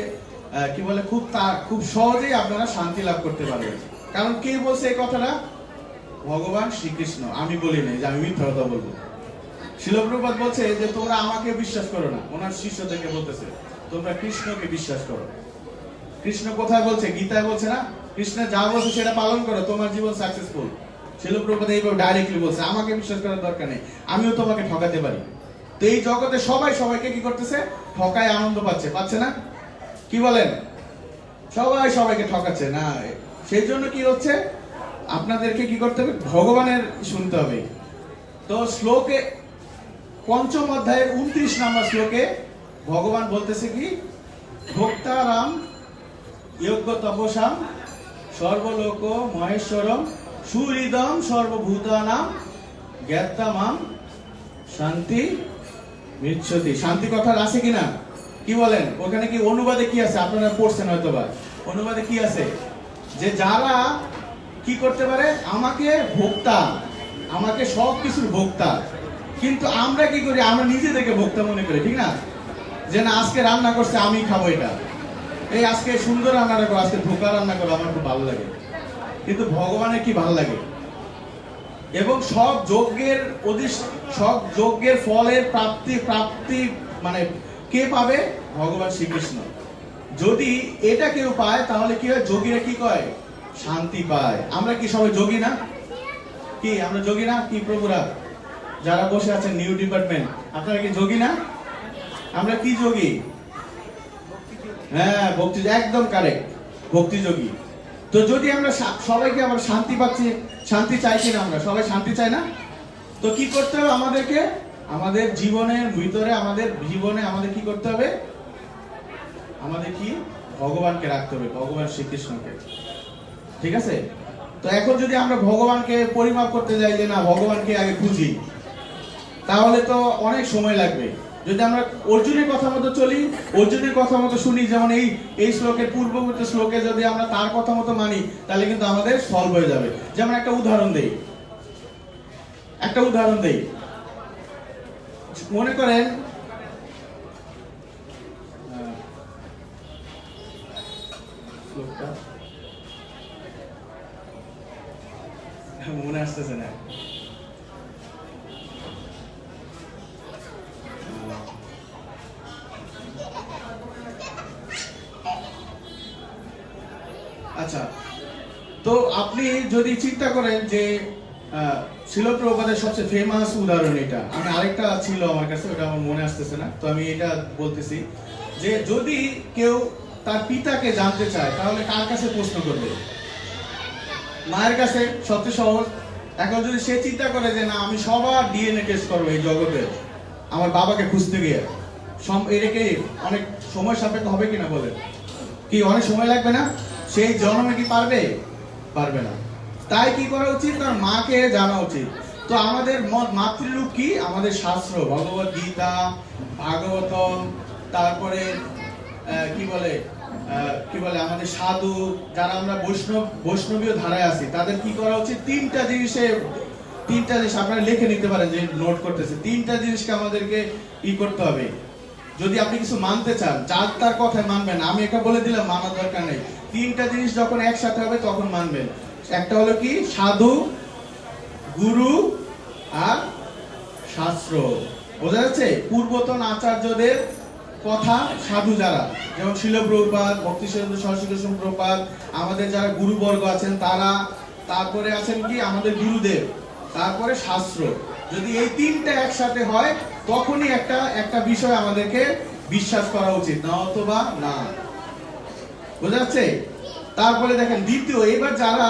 Speaker 1: খুব সহজেই আপনারা শান্তি লাভ করতে পারবেন। কারণ কে বলছে এই কথাটা? ভগবান শ্রীকৃষ্ণ, আমি বলি নাই যে আমি মিথ্যা কথা বলবো। শিল প্রভুপাদ বলছে যে তোমরা আমাকে বিশ্বাস করো না, ওনার শিষ্যদেরকে বলতেছে তোমরা কৃষ্ণকে বিশ্বাস করো। কৃষ্ণ কোথায় বলছে? গীতায় বলছে না, কৃষ্ণ যা বলছে সেটা পালন করো, তোমার জীবন সাকসেসফুল। শিল প্রভুপাদ এইভাবে ডাইরেক্টলি বলছে, আমাকে বিশ্বাস করার দরকার নেই, আমিও তোমাকে ঠকাতে পারি। তো এই জগতে সবাই সবাইকে কি করতেছে? ঠকায় আনন্দ পাচ্ছে না? কি বলেন? সবাই সবাইকে ঠকাচ্ছে না, সেই জন্য কি হচ্ছে, আপনাদেরকে কি করতে হবে? ভগবানের শুনতে হবে। তো শ্লোকে পঞ্চম অধ্যায়ের 29 নম্বর শ্লোকে ভগবান বলতেছে কি, ভোক্তারাম যোগ্য তপসাম সর্বলোক মহেশ্বরম সুহৃদম সর্বভূতানাম জ্ঞাত্তামাম শান্তি মৃচ্ছতি। শান্তি কথা আছে কিনা? কি বলেন? ওখানে কি অনুবাদে কি আছে? আপনারা পড়ছেন হয়তোবা, অনুবাদে কি আছে? যে যারা কি করতে পারে, আমাকে ভোক্তা, আমাকে সব কিছুর ভোক্তা। কিন্তু আমরা কি করি? আমরা নিজেদেরকে ভোক্তা মনে করি, ঠিক না? যে না, আজকে রান্না করছে আমি খাবো এটা, এই আজকে সুন্দর রান্নাটা করো, আজকে ধোকা রান্না করো, আমার খুব ভালো লাগে। কিন্তু ভগবানের কি ভালো লাগে? এবং সব যজ্ঞের ফলের প্রাপ্তি মানে কে পাবে? ভগবান শ্রীকৃষ্ণ। যদি এটা কেউ পায় তাহলে কি হয়? যোগীরা কি কয়? শান্তি পায়। আমরা কি সবাই যোগী না? কি আমরা যোগী না? কি প্রভুরা যারা বসে আছেন নিউ ডিপার্টমেন্ট, আপনারা কি যোগী না? আমরা কি যোগী? হ্যাঁ, ভক্তি, একদম কারেক্ট, ভক্তি যোগী। তো যদি আমরা সবাইকে আমরা শান্তি পাচ্ছি, শান্তি চাইছি না? আমরা সবাই শান্তি চাই না? তো কি করতে হবে আমাদেরকে? আমাদের জীবনের ভিতরে, আমাদের জীবনে আমাদের কি করতে হবে? আমাদের কি ভগবানকে রাখতে হবে, ভগবান শ্রীকৃষ্ণকে। ঠিক আছে? তো এখন যদি আমরা ভগবানকে পরিমাপ করতে যাই যে না ভগবানকে আগে খুঁজি, তাহলে তো অনেক সময় লাগবে। যদি আমরা অর্জুনের কথা মতো চলি, অর্জুনের কথা মতো শুনি, যেমন এই শ্লোকের পূর্ববর্তী শ্লোকে যদি আমরা তার কথা মতো মানি, তাহলে কিন্তু আমাদের সলভ হয়ে যাবে। যেমন একটা উদাহরণ দেই, মনে করেন মনে আসতেছে না। আচ্ছা, তো আপনি যদি চিন্তা করেন যে শিল প্রভুপাদের সবচেয়ে ফেমাস উদাহরণ এটা, আমি আরেকটা ছিল আমার কাছে, ওটা আমার মনে আসতেছে না, তো আমি এটা বলতেছি যে যদি কেউ তার পিতাকে জানতে চায় তাহলে কার কাছে প্রশ্ন করবে? মায়ের কাছে, সবচেয়ে সহজ। এখন যদি সে চিন্তা করে যে না আমি সবার ডিএনএ টেস্ট করবো এই জগতে আমার বাবাকে খুঁজতে গিয়ে, এটা কি অনেক সময় সাপেক্ষ হবে কিনা বলেন? কি অনেক সময় লাগবে না? সেই জন্মে কি পারবে? পারবে না। তাই কি করা উচিত? তার মাকে জানা উচিত। তো আমাদের মাতৃরূপ কি? আমাদের শাস্ত্র, ভগবত গীতা, ভাগবতম, তারপরে কি বলে আমাদের সাধু, যারা আমরা বৈষ্ণবীয় ধারায় আছি, তাদের কি করা উচিত? তিনটা জিনিস আপনারা লিখে নিতে পারেন, যে নোট করতেছে, তিনটা জিনিসকে আমাদেরকে করতে হবে। যদি আপনি কিছু মানতে চান, যার তার কথায় মানবেন। আমি একটা বলে দিলাম, মানার দরকার নেই। তিনটা জিনিস যখন একসাথে হবে তখন মানবেন। একটা হলো কি? সাধু, গুরু আর শাস্ত্র। বোঝা যাচ্ছে? পূর্বতন আচার্যদের কথা, সাধু যারা, যেমন শিল প্রভুপাদ, ভক্তি সিদ্ধান্ত সরস্বতী গোস্বামী প্রভুপাদ, আমাদের যারা গুরুবর্গ আছেন তারা, তারপরে আছেন কি আমাদের গুরুদেব, তারপরে শাস্ত্র। যদি এই তিনটা একসাথে হয় তখনই একটা বিষয় আমাদেরকে বিশ্বাস করা উচিত, না অথবা না। বোঝা যাচ্ছে? তারপরে দেখেন দ্বিতীয়, এবার যারা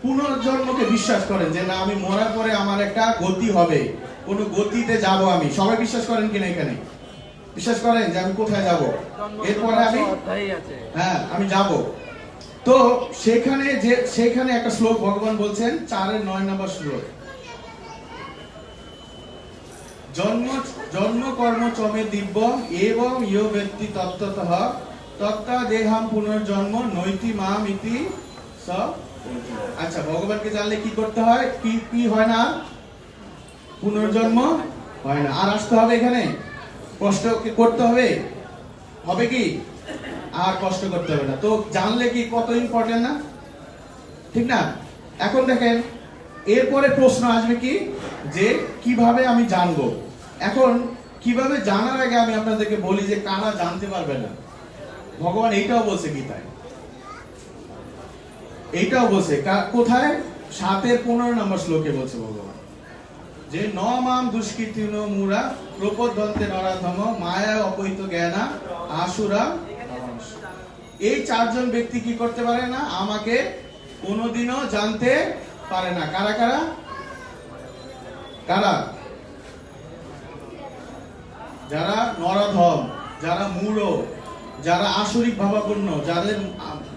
Speaker 1: পুনর্জন্মকে বিশ্বাস করেন যে না আমি মরার পরে আমার একটা গতি হবে, কোন গতিতে যাব আমি, সবাই বিশ্বাস করেন কিনা? এখানে বিশ্বাস করেন যে আমি কোথায় যাব, এরপরে আমি যাব। তো সেখানে একটা শ্লোক ভগবান বলছেন, 4:9 নম্বর শ্লোক, জন্ম কর্ম চমে দিব্য এবং ইয় ব্যক্তি তত্ত্বতঃ তত্ত্বা দেহাম পুনর্জন্ম নৈতি মাম ইতি স। আচ্ছা, ভগবানকে জানলে কি করতে হয়? কি হয় না? পুনর্জন্ম হয় না। আর আসতে হবে এখানে, কষ্ট করতে হবে কি? আর কষ্ট করতে হবে না। তো জানলে কি কত ইম্পর্টেন্ট না? ঠিক না? এখন দেখেন এরপরে প্রশ্ন আসবে কি, যে কিভাবে আমি জানবো? এখন কিভাবে জানার আগে আমি আপনাদেরকে বলি যে কারা জানতে পারবে না। ভগবান এইটাও বলছে গীতায়, এইটাও বলছে কোথায়? 7:15 নম্বর শ্লোকে বলছে ভগবান যে ন মাম দুষ্কৃতিনো মুরা প্রপদ্যন্তে নরাধম মায়া অপহিত জ্ঞানা আসুরা। এই চারজন ব্যক্তি কি করতে পারে না? আমাকে কোনোদিনও জানতে পারে না। কারা কারা? কারা? যারা নরাধম, যারা মূঢ়, যারা আসরিক ভাবাপন্ন,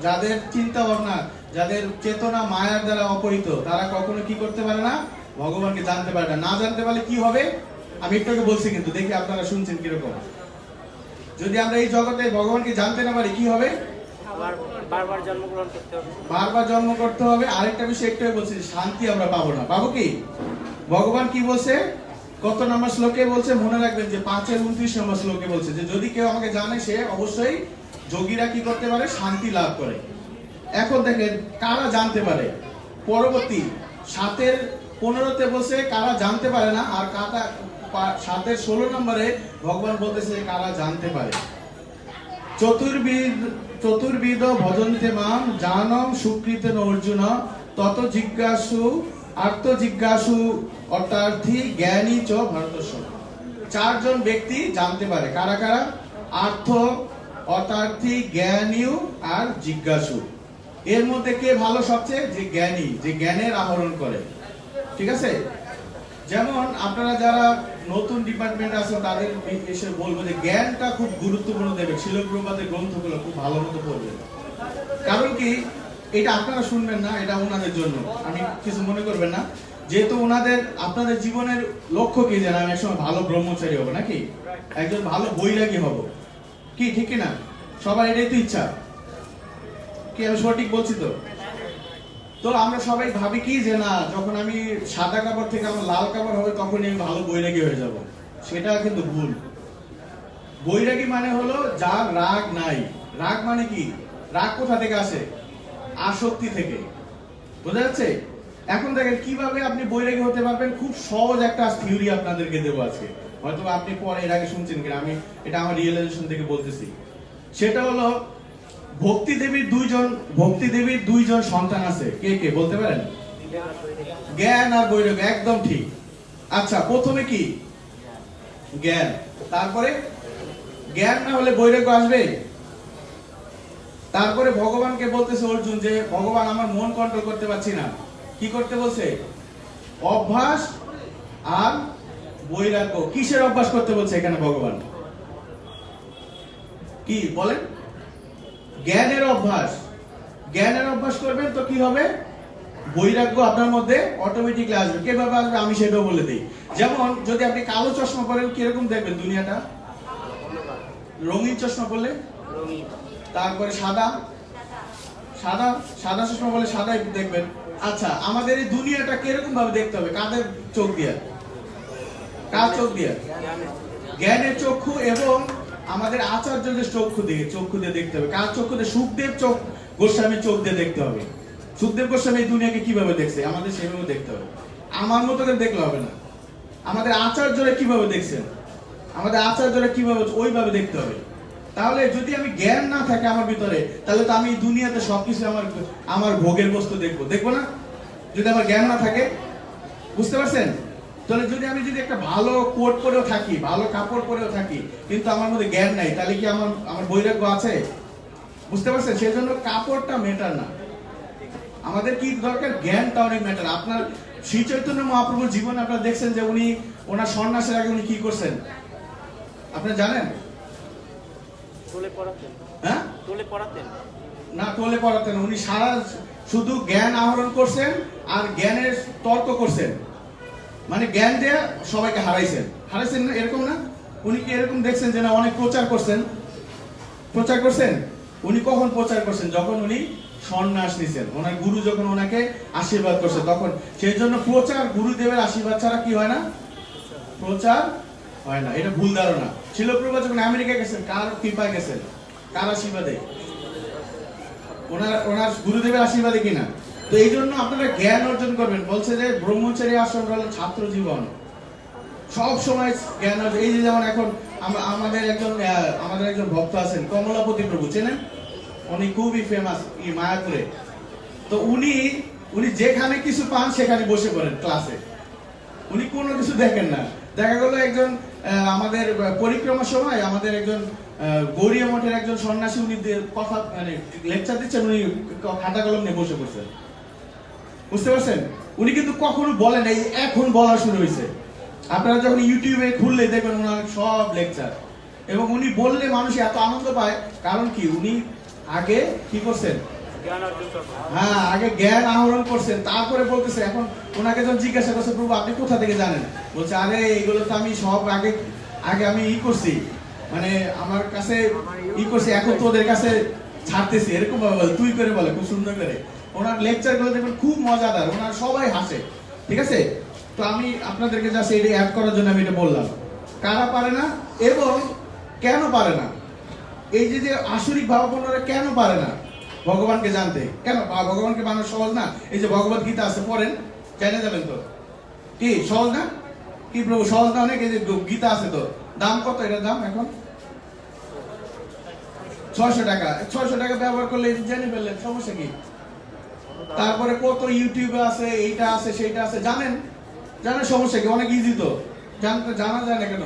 Speaker 1: যাদের চিন্তা ভাবনা, যাদের চেতনা মায়ার দ্বারা অপহৃত, তারা কখনো কি করতে পারে না? ভগবানকে জানতে পারে না। না জানতে পারলে কি হবে? আমি একটু আগে বলছি, কিন্তু দেখি আপনারা শুনছেন কিরকম। যদি আমরা এই জগতে ভগবানকে জানতে না পারি কি হবে? বারবার জন্মগ্রহণ করতে হবে, বারবার জন্ম করতে হবে। আরেকটা বিষয় একটু বলছি, শান্তি আমরা পাবো না। পাবো কি? ভগবান কি বলছে? কত নম্বর শ্লোকে বলছে? মনে রাখবেন যে 5:29 নম্বর শ্লোকে বলছে যে যদি কেউ আমাকে জানে সে অবশ্যই, যোগীরা কি করতে পারে? শান্তি লাভ করে। এখন দেখেন কারা জানতে পারে। পরবর্তী 7:15-তে বলছে কারা জানতে পারে না, আর 7:16 নম্বরে ভগবান বলতেছে কারা জানতে পারে। চতুর্বিদ চতুর্বিদ ভজন্তে মাম জানম সুকৃতেন অর্জুন তত জিজ্ঞাসু আর্ত জিজ্ঞাসু অর্থার্থী জ্ঞানী চ ভারতস্য। চারজন ব্যক্তি জানতে পারে, কারা কারা? আর্থ, অর্থার্থী, জ্ঞানী আর জিজ্ঞাসু। এর মধ্যে কে ভালো সবচেয়ে? যে জ্ঞানী, যে জ্ঞানের আহরণ করে। ঠিক আছে? যেমন আপনারা যারা নতুন ডিপার্টমেন্ট আছেন তাদের এসে বলবো যে জ্ঞানটা খুব গুরুত্বপূর্ণ দেবে, শিল প্রভুপাদের গ্রন্থগুলো খুব ভালো মতো পড়বেন। কারণ কি, এটা আপনারা শুনবেন না, এটা ওনাদের জন্য, আমি কিছু মনে করবেন না। যেহেতু ওনাদের আপনাদের জীবনের লক্ষ্য কি জানেন? আমি একসময় ভালো ব্রহ্মচারী হবো, নাকি একজন ভালো বৈরাগী হব, কি ঠিক না? সবার এটাই তো ইচ্ছা, কি আমি সঠিক বলছি তো? তো আমরা সবাই ভাবি কি যে না, যখন আমি সাদা কাপড় থেকে আমার লাল কাপড় হবে তখনই আমি ভালো বৈরাগী হয়ে যাব। সেটা কিন্তু ভুল। বৈরাগী মানে হলো যার রাগ নাই। রাগ মানে কি? রাগ কোথা থেকে আসে? আসক্তি থেকে। বোঝা যাচ্ছে? এখন দেখেন কিভাবে আপনি বৈরাগী হতে পারবেন। খুব সহজ একটা থিওরি আপনাদেরকে দেবো আজকে, হয়তো আপনি পরে এর আগে শুনছেন কিনা, আমি এটা আমার রিয়েলাইজেশন থেকে বলতেছি। সেটা হলো ভক্তি দেবীর দুইজন সন্তান আছে। কে কে বলতে পারেন? জ্ঞান আর বৈরাগ্য, একদম ঠিক। আচ্ছা, প্রথমে কি? জ্ঞান। তারপরে জ্ঞান না হলে বৈরাগ্য আসবে? তারপরে ভগবানকে বলতেছে অর্জুন যে ভগবান আমার মন কন্ট্রোল করতে পারছি না। কি করতে বলছে? অভ্যাস আর বৈরাগ্য। কিসের অভ্যাস করতে বলছে এখানে ভগবান? কি বলেন? জ্ঞানের অভ্যাস। জ্ঞানের অভ্যাস করবেন তো কি হবে? বৈরাগ্য আপনার মধ্যে অটোমেটিকলি আসবে। কিভাবে আসবে আমি সেটাও বলে দিই। যেমন যদি আপনি কালো চশমা পরেন কিরকম দেখবেন দুনিয়াটা? রঙিন চশমা পরলে তারপরে সাদা সাদা সাদা চশমা পরলে সাদাই দেখবেন। আচ্ছা, আমাদের এই দুনিয়াটা কিরকম ভাবে দেখতে হবে? কাদের চোখ দিয়ে? কার চোখ দিয়ে? জ্ঞানের চক্ষু। এবং আমাদের আচার্যদের চক্ষু দিয়ে দেখতে হবে। কার চক্ষু দিয়ে? সুখদেব গোস্বামীর চোখ দিয়ে দেখতে হবে। সুখদেব গোস্বামী এই দুনিয়াকে কিভাবে দেখছে আমাদের সেভাবে দেখতে হবে। আমার মতো করে দেখলে হবে না। আমাদের আচার্যরা কিভাবে দেখছেন, আমাদের আচার্যরা কিভাবে, ওইভাবে দেখতে হবে। তাহলে যদি আমি জ্ঞান না থাকে আমার ভিতরে, তাহলে তো আমি দুনিয়াতে সবকিছু আমার ভোগের বস্তু দেখবো না, যদি আমার জ্ঞান না থাকে। বুঝতে পারছেন? তাহলে আমি যদি একটা ভালো কোট পরেও থাকি, ভালো কাপড় পরেও থাকি, কিন্তু আমার মধ্যে জ্ঞান নাই, তাহলে কি আমার বৈরাগ্য আছে? বুঝতে পারছেন? সেজন্য কাপড়টা ম্যাটার না, আমাদের কি দরকার? জ্ঞানটা অনেক ম্যাটার। আপনার শ্রী চৈতন্য মহাপ্রভুর জীবনে আপনারা দেখছেন যে উনি ওনার সন্ন্যাসের আগে উনি কি করছেন আপনারা জানেন? হ্যাঁ, না টোলে পড়াতেন। উনি শুধু জ্ঞান আহরণ করছেন আর জ্ঞানের তর্ক করছেন। মানে জ্ঞান দিয়ে সবাইকে হারাইছেন না, এরকম না? উনি কি এরকম দেখছেন যে না অনেক প্রচার করছেন? উনি কখন প্রচার করছেন? যখন উনি সন্ন্যাস নিছেন, ওনার গুরু যখন ওনাকে আশীর্বাদ করছে তখন। সেই জন্য প্রচার, গুরুদেবের আশীর্বাদ ছাড়া কি হয় না? প্রচার হয় না। এটা ভুল ধারণা। শিল প্রভুপাদ যখন আমেরিকা গেছেন, কার কৃপায় গেছেন? কার আশীর্বাদে? ওনার গুরুদেবের আশীর্বাদে কিনা? তো এই জন্য আপনারা জ্ঞান অর্জন করবেন। বলছে যে ব্রহ্মচারী আশ্রম হলো ছাত্র জীবন, সব সময় জ্ঞান অর্জন। এই যে যেমন এখন আমাদের একজন ভক্ত আছেন কমলাপতি প্রভু, চেনেন? উনি খুবই ফেমাস এই মায়াপুরে। তো উনি যেখানে কিছু পান সেখানে বসে পড়েন ক্লাসে। উনি কোনো কিছু দেখেন না। দেখা গেল একজন আমাদের পরিক্রমার সময় আমাদের একজন গৌরীয় মঠের একজন সন্ন্যাসী, উনি কথা মানে লেকচার দিচ্ছেন, উনি খাতা কলম নিয়ে বসে পড়ছেন। বুঝতে পারছেন? উনি কিন্তু কখনো বলেন এই এখন বলা শুরু হয়েছে। আপনারা যখন ইউটিউবে খুললে দেখবেন ওনার সব লেকচার, এবং উনি বললে মানুষ এত আনন্দ পায়। কারণ কি? উনি আগে কি করছেন? হ্যাঁ, আগে জ্ঞান আহরণ করছেন, তারপরে বলতেছে। এখন ওনাকে যখন জিজ্ঞাসা করছে প্রভু আপনি কোথা থেকে জানেন, বলছে আরে এইগুলো তো আমি সব আগে আমি করছি, মানে আমার কাছে করছি, এখন তোদের কাছে ছাড়তেছি, এরকম ভাবে বলে, তুই করে বলে, খুব সুন্দর করে। ওনার লেকচার গুলো দেখবেন খুব মজাদার, ওনার সবাই হাসে। ঠিক আছে? তো আমি আপনাদেরকে জাস্ট এটা অ্যাড করার জন্য আমি এটা বললাম। কারা পারে না এবং কেন পারে না? এই যে আসরিক ভাবাপন্নরা কেন পারে না ভগবানকে জানতে? কেন? ভগবানকে মানা সহজ না? এই যে ভগবত গীতা আছে, পড়েন, জানা যাবেন তো। কি সহজ না? কি প্রভু সহজ না? অনেক। এই যে গীতা আছে, তো দাম কত? এটার দাম এখন 600 টাকা, 600 টাকা ব্যবহার করলে জেনে ফেললেন, সমস্যা কি? তারপরে কত ইউটিউবে আছে, এইটা আছে সেইটা আছে, জানেন সমস্যা কি? অনেক ইজি তো, জানা যায় না কেন?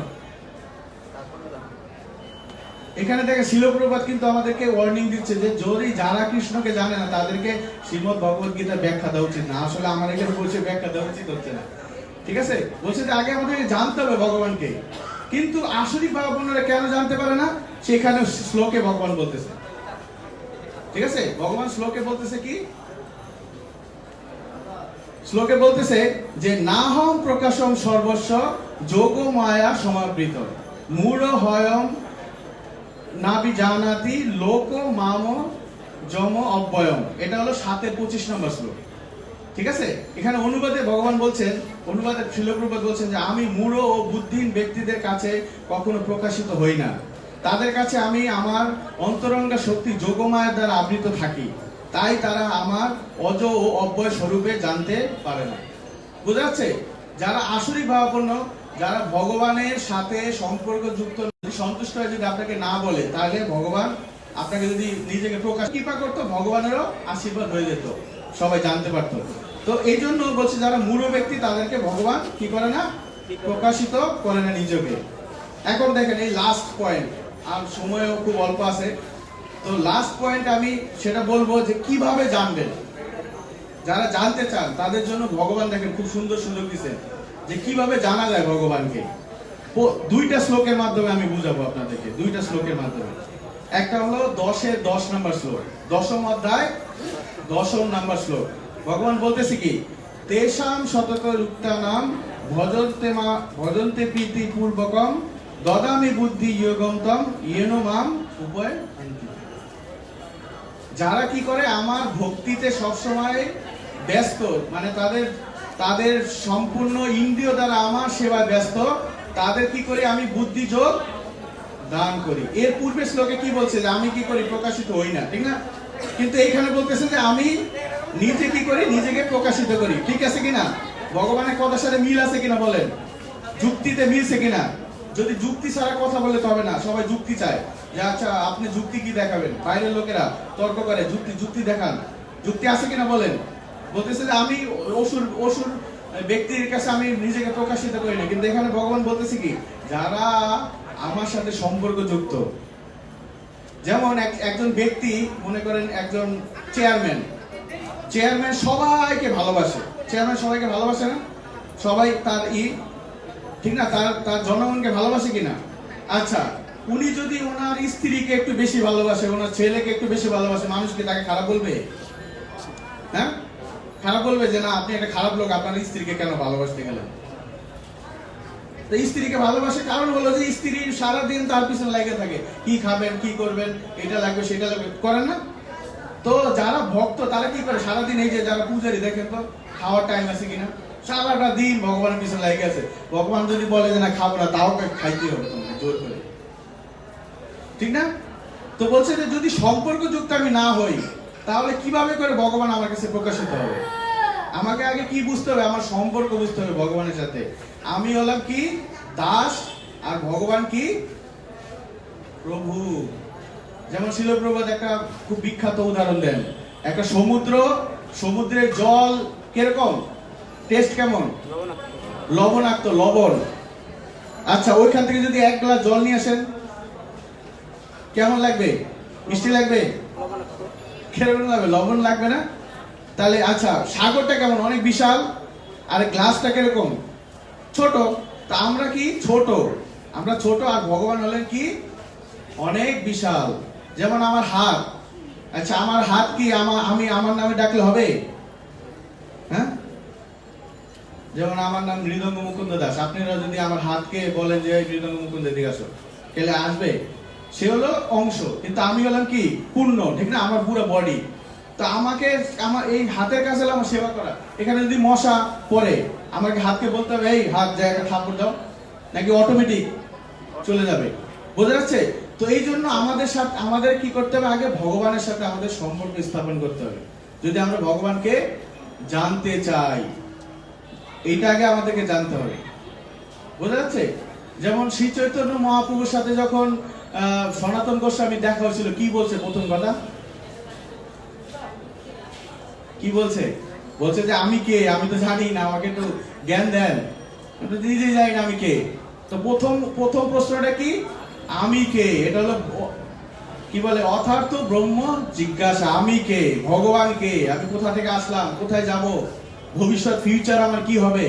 Speaker 1: এখানে দেখে শিল প্রভুপাদ কিন্তু আমাদেরকে ওয়ার্নিং দিচ্ছে যে যদি যারা কৃষ্ণকে জানে না তাদেরকে শ্রীমদ ভগবত গীতার ব্যাখ্যা দেওয়া উচিত না। আসলে আমার এখানে বলছে ব্যাখ্যা দেওয়া উচিত হচ্ছে না, ঠিক আছে? বলছে যে আগে আমাদেরকে জানতে হবে ভগবানকে। কিন্তু আসরিক ভাবাপন্নরা কেন জানতে পারে না? সেখানে শ্লোকে ভগবান বলতেছে, ঠিক আছে? ভগবান শ্লোকে বলতেছে কি? শ্লোকে বলতেছে যে নাহম প্রকাশম সর্বস্ব যোগ মায়া সমাবৃত মূঢ় হয়ম নাবি জানাতি লোক মাম যম অব্যয়ম। এটা হলো 7-25 নম্বর শ্লোক, ঠিক আছে? এখানে অনুবাদে ভগবান বলছেন, অনুবাদে শিল প্রভুপাদ বলছেন যে আমি মূঢ় ও বুদ্ধিহীন ব্যক্তিদের কাছে কখনো প্রকাশিত হই না। তাদের কাছে আমি আমার অন্তরঙ্গা শক্তি যোগমায়ার দ্বারা আবৃত থাকি, তাই তারা আমার অজ ও অব্যয় স্বরূপে জানতে পারে না। বোঝা যাচ্ছে? যারা আসরিক ভাবাপন্ন, যারা ভগবানের সাথে সম্পর্কযুক্ত, সন্তুষ্ট হয়ে যদি আপনাকে না বলে, তাহলে ভগবান আপনাকে যদি নিজেকে প্রকাশ কৃপা করতো, ভগবানেরও আশীর্বাদ হয়ে যেত, সবাই জানতে পারতো। তো এই জন্য বলছে যারা মূঢ় ব্যক্তি তাদেরকে ভগবান কি করে না? প্রকাশিত করে না নিজেকে। এখন দেখেন এই লাস্ট পয়েন্ট, আর সময়ও খুব অল্প আছে, তো লাস্ট পয়েন্ট আমি সেটা বলবো যে কিভাবে জানবেন। যারা জানতে চান তাদের জন্য ভগবান দেখেন খুব সুন্দর সুযোগ দিচ্ছেন যে কিভাবে জানা যায় ভগবানকে। দুইটা শ্লোকের মাধ্যমে আমি বুঝাবো আপনাদেরকে, দুইটা শ্লোকের মাধ্যমে। একটা হলো 10 নম্বর শ্লোক, 10ম অধ্যায় 10ম নম্বর শ্লোক। ভগবান বলতেছে কি? তেষাম শতক রুক্তানাম ভজন্তে প্রীতি পূর্বকম দদামি বুদ্ধি যোগন্তম ইয়েনো মাম উপায়। যারা কি করে আমার ভক্তিতে সবসময় ব্যস্ত, মানে তাদের সম্পূর্ণ ইন্দ্রিয় দ্বারা আমার সেবায় ব্যস্ত, তাদের কি করি? আমি বুদ্ধি যোগ দান করি। এর পূর্বে শ্লোকে কি বলছে? যে আমি কি করি? প্রকাশিত হই না, ঠিক না? কিন্তু এইখানে বলতেছে যে আমি নিজে কি করি? নিজেকে প্রকাশিত করি। ঠিক আছে কিনা? ভগবানের কথার সাথে মিল আছে কিনা বলেন? যুক্তিতে মিলছে কিনা? যদি যুক্তি ছাড়া কথা বলে তবে না, সবাই যুক্তি চায় যে আচ্ছা আপনি যুক্তি কি দেখাবেন, বাইরের লোকেরা তর্ক করে যুক্তি দেখান। যুক্তি আছে কিনা বলেন? বলতেছে যে আমি অসুর ব্যক্তির কাছে আমি নিজেকে প্রকাশিত করি না। কিন্তু এখানে ভগবান বলতেছে কি? যারা আমার সাথে সম্পর্ক যুক্ত, যেমন একজন ব্যক্তি, মনে করেন একজন চেয়ারম্যান সবাইকে ভালোবাসে। চেয়ারম্যান সবাইকে ভালোবাসে না? সবাই তার ঠিক না? তার জনগণকে ভালোবাসে কিনা? আচ্ছা, উনি যদি ওনার স্ত্রীকে একটু বেশি ভালোবাসে, ওনার ছেলেকে একটু বেশি ভালোবাসে, মানুষ কি তাকে খারাপ বলবে? হ্যাঁ, খারাপ বলবে যে না আপনি একটা খারাপ লোক, আপনার স্ত্রীকে কেন ভালোবাসতে গেলেন? তো স্ত্রীকে ভালোবাসে কারণ হলো যে স্ত্রী সারাদিন তার পিছনে লেগে থাকে, কি খাবেন, কি করবেন, এটা লাগবে সেটা লাগবে, করেন না? তো যারা ভক্ত তারা কি করে? সারাদিন এই যে যারা পূজারি, দেখেন তো খাওয়ার টাইম আছে কিনা? সারাটা দিন ভগবানের পিছনে লেগে আছে। ভগবান যদি বলে যে না খাবো না, তাও খাইতে হবে তোমাকে জোর করে, ঠিক না? তো বলছে যে যদি সম্পর্ক যুক্ত আমি না হই, তাহলে কিভাবে করে ভগবান আমার কাছে প্রকাশিত হবে? আমাকে আগে কি বুঝতে হবে? আমার সম্পর্ক বুঝতে হবে ভগবানের সাথে। আমি হলাম কি? দাস, আর ভগবান কি? প্রভু। যেমন শিল প্রভুপাদ একটা খুব বিখ্যাত উদাহরণ দেন। একটা সমুদ্রের জল কিরকম টেস্ট? কেমন? লবণাক্ত, লবণ। আচ্ছা, ওইখান থেকে যদি 1 গ্লাস জল নিয়ে আসেন, কেমন লাগবে? মিষ্টি লাগবে? কেমন লাগবে? লবণ লাগবে না? তাহলে আচ্ছা, সাগরটা কেমন? অনেক বিশাল, আর গ্লাসটা কিরকম? ছোট। তা আমরা কি? আমরা ছোট, আর ভগবান হলেন কি? অনেক বিশাল। যেমন আমার হাত, আচ্ছা আমার হাত কি আমি আমার নামে ডাকলে হবে? হ্যাঁ, যেমন আমার নাম মৃদঙ্গ মুকুন্দ দাস, আপনারা যদি আমার হাতকে বলেন যে মৃদঙ্গ মুকুন্দ দিকে আসো, তাহলে আসবে? সে হলো অংশ, কিন্তু আমি হলাম কি? পূর্ণ, ঠিক না? আমার পুরো বডি। তো আমাকে আমার এই হাতের কাছে হলো আমার সেবা করা। এখানে যদি মশা পড়ে, আমাকে হাতকে বলতে হবে এই হাত জায়গা থাপ্পড় দাও, নাকি অটোমেটিক চলে যাবে? বোঝা যাচ্ছে? তো এই জন্য আমাদের কি করতে হবে? আগে ভগবানের সাথে আমাদের সম্পর্ক স্থাপন করতে হবে। যদি আমরা ভগবানকে জানতে চাই, এইটা আগে আমাদেরকে জানতে হবে। বোঝা যাচ্ছে? যেমন শ্রী চৈতন্য মহাপ্রভুর সাথে যখন সনাতন গোস্বামী দেখা হয়েছিল, কি বলছে প্রথম কথা? কি বলছে? বলছে যে আমি কে, আমি তো জানি না, আমাকে একটু জ্ঞান দেন। আমি তো নিজেই জানি না আমি কে। তো প্রথম প্রথম প্রশ্নটা কি? আমি কে। এটা হলো কি বলে, অথার্থ ব্রহ্ম জিজ্ঞাসা। আমি কে, ভগবান কে, আমি কোথা থেকে আসলাম, কোথায় যাব, ভবিষ্যৎ ফিউচার আমার কি হবে,